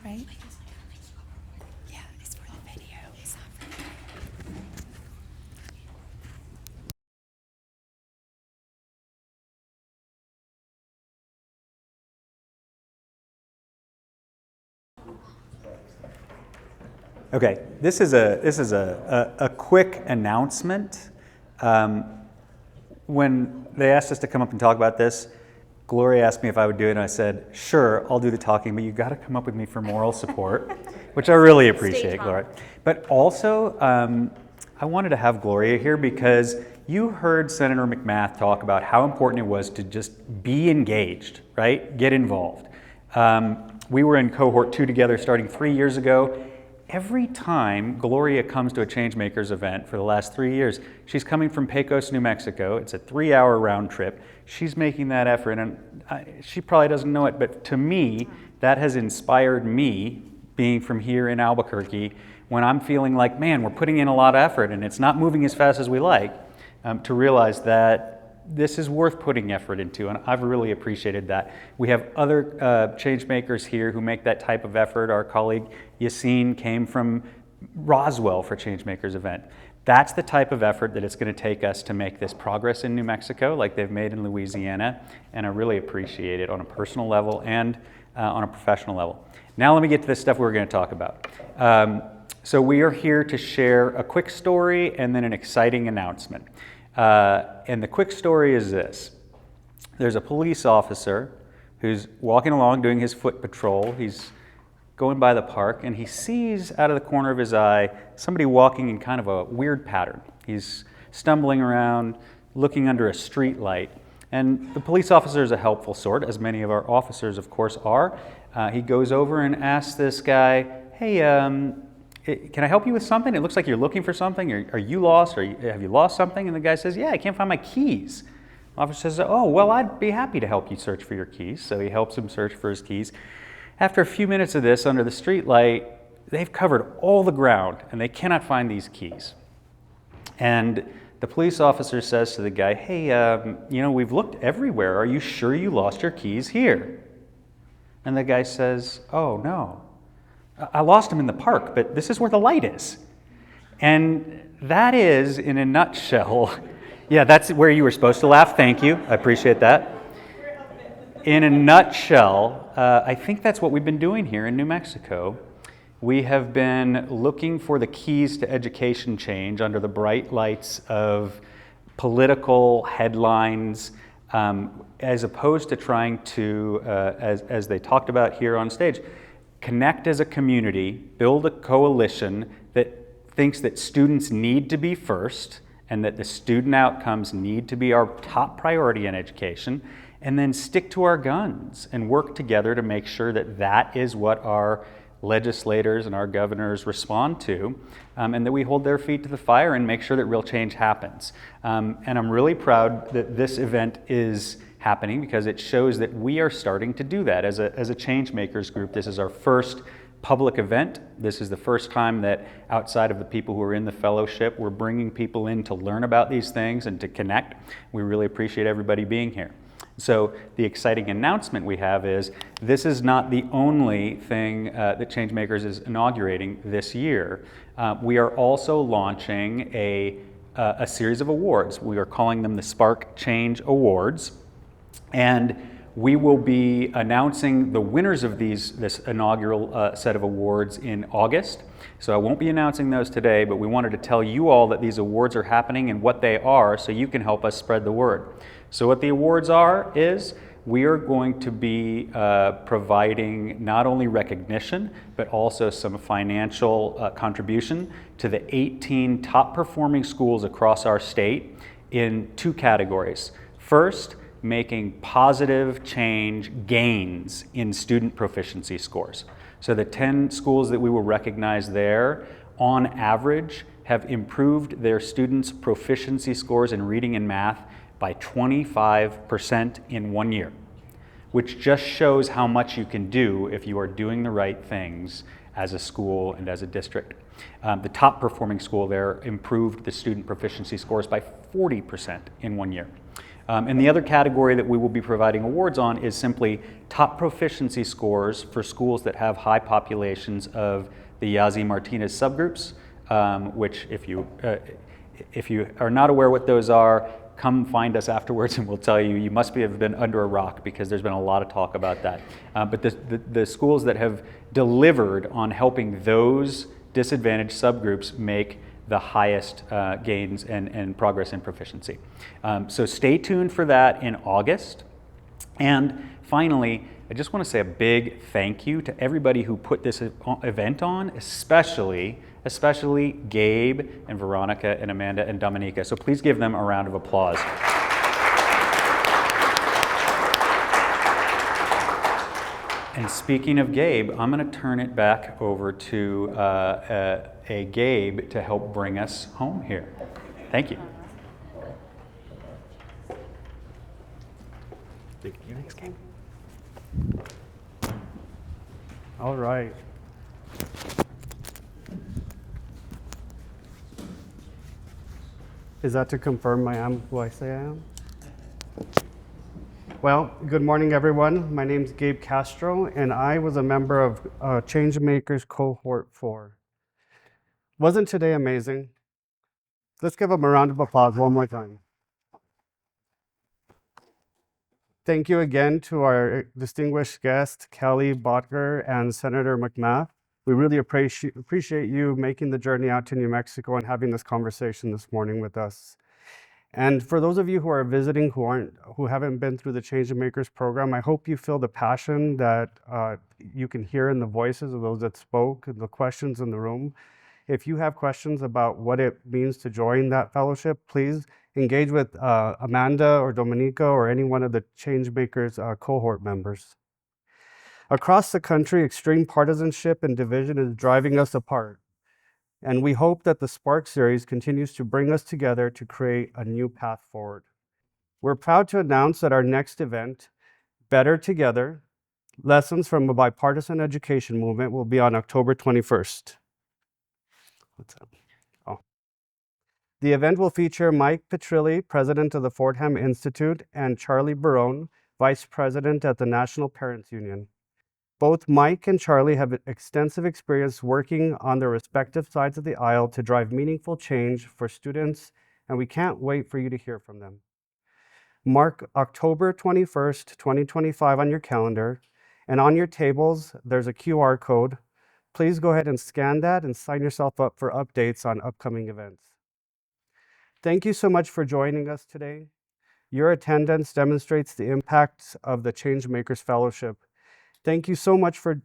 Right? Yeah, it's for the video. It's not for the video. Okay, this is a quick announcement. When they asked us to come up and talk about this, Gloria asked me if I would do it, and I said, sure, I'll do the talking, but you've got to come up with me for moral support, which I really appreciate, Gloria. But also, I wanted to have Gloria here because you heard Senator McMath talk about how important it was to just be engaged, right? Get involved. We were in cohort 2 together starting 3 years ago. Every time Gloria comes to a Changemakers event for the last 3 years, she's coming from Pecos, New Mexico. It's a 3-hour round trip. She's making that effort, and she probably doesn't know it, but to me, that has inspired me, being from here in Albuquerque, when I'm feeling like, man, we're putting in a lot of effort and it's not moving as fast as we like, to realize that this is worth putting effort into, and I've really appreciated that. We have other change makers here who make that type of effort. Our colleague Yassine came from Roswell for Changemakers event. That's the type of effort that it's going to take us to make this progress in New Mexico, like they've made in Louisiana, and I really appreciate it on a personal level and on a professional level. Now let me get to the stuff we're going to talk about. So we are here to share a quick story and then an exciting announcement. And the quick story is this. There's a police officer who's walking along doing his foot patrol. He's going by the park and he sees out of the corner of his eye somebody walking in kind of a weird pattern. He's stumbling around, looking under a street light. And the police officer is a helpful sort, as many of our officers, of course, are. He goes over and asks this guy, hey, can I help you with something? It looks like you're looking for something. Are you lost? Have you lost something? And the guy says, yeah, I can't find my keys. The officer says, oh, well, I'd be happy to help you search for your keys. So he helps him search for his keys. After a few minutes of this under the street light, they've covered all the ground and they cannot find these keys. And the police officer says to the guy, hey, we've looked everywhere. Are you sure you lost your keys here? And the guy says, oh, no. I lost them in the park, but this is where the light is. And that is, in a nutshell, yeah, that's where you were supposed to laugh. Thank you. I appreciate that. In a nutshell, I think that's what we've been doing here in New Mexico. We have been looking for the keys to education change under the bright lights of political headlines, as opposed to trying to, as they talked about here on stage, connect as a community, build a coalition that thinks that students need to be first and that the student outcomes need to be our top priority in education, and then stick to our guns and work together to make sure that that is what our legislators and our governors respond to, and that we hold their feet to the fire and make sure that real change happens. And I'm really proud that this event is happening because it shows that we are starting to do that as a Changemakers group. This is our first public event. This is the first time that outside of the people who are in the fellowship, we're bringing people in to learn about these things and to connect. We really appreciate everybody being here. So the exciting announcement we have is this is not the only thing that Changemakers is inaugurating this year. We are also launching a series of awards. We are calling them the Spark Change Awards. And we will be announcing the winners of this inaugural set of awards in August. So I won't be announcing those today, but we wanted to tell you all that these awards are happening and what they are so you can help us spread the word. So what the awards are is we are going to be providing not only recognition, but also some financial contribution to the 18 top performing schools across our state in 2 categories. First, making positive change gains in student proficiency scores. So the 10 schools that we will recognize there, on average, have improved their students' proficiency scores in reading and math by 25% in 1 year, which just shows how much you can do if you are doing the right things as a school and as a district. The top performing school there improved the student proficiency scores by 40% in 1 year. And the other category that we will be providing awards on is simply top proficiency scores for schools that have high populations of the Yazzie-Martinez subgroups, which if you are not aware what those are, come find us afterwards and we'll tell you. You must have been under a rock because there's been a lot of talk about that. But the schools that have delivered on helping those disadvantaged subgroups make the highest gains and progress in proficiency. So stay tuned for that in August. And finally, I just want to say a big thank you to everybody who put this event on, especially Gabe and Veronica and Amanda and Dominica. So please give them a round of applause. And speaking of Gabe, I'm going to turn it back over to a Gabe to help bring us home here. Thank you. Your next game. All right. Is that to confirm I am who I say I am? Well, good morning, everyone. My name is Gabe Castro, and I was a member of Changemakers Cohort 4. Wasn't today amazing? Let's give them a round of applause one more time. Thank you again to our distinguished guest, Kelli Bottger and Senator McMath. We really appreciate you making the journey out to New Mexico and having this conversation this morning with us. And for those of you who are visiting who haven't been through the Changemakers program, I hope you feel the passion that you can hear in the voices of those that spoke and the questions in the room. If you have questions about what it means to join that fellowship, please engage with Amanda or Dominica or any one of the Changemakers cohort members. Across the country, extreme partisanship and division is driving us apart. And we hope that the Spark series continues to bring us together to create a new path forward. We're proud to announce that our next event, Better Together, Lessons from a Bipartisan Education Movement, will be on October 21st. What's that? Oh. The event will feature Mike Petrilli, president of the Fordham Institute, and Charlie Barone, vice president at the National Parents Union. Both Mike and Charlie have extensive experience working on their respective sides of the aisle to drive meaningful change for students, and we can't wait for you to hear from them. Mark October 21st, 2025 on your calendar, and on your tables, there's a QR code. Please go ahead and scan that and sign yourself up for updates on upcoming events. Thank you so much for joining us today. Your attendance demonstrates the impact of the Changemakers Fellowship. Thank you so much for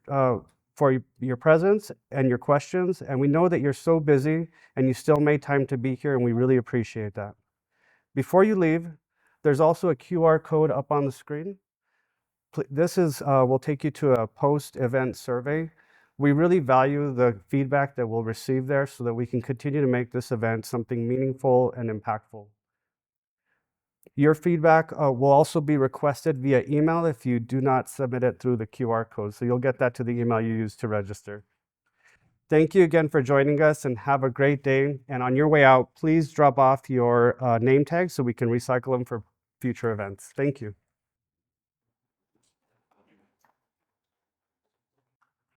your presence and your questions, and we know that you're so busy and you still made time to be here, and we really appreciate that. Before you leave, there's also a QR code up on the screen. This will take you to a post-event survey. We really value the feedback that we'll receive there so that we can continue to make this event something meaningful and impactful. Your feedback will also be requested via email if you do not submit it through the QR code. So you'll get that to the email you used to register. Thank you again for joining us and have a great day. And on your way out, please drop off your name tags so we can recycle them for future events. Thank you.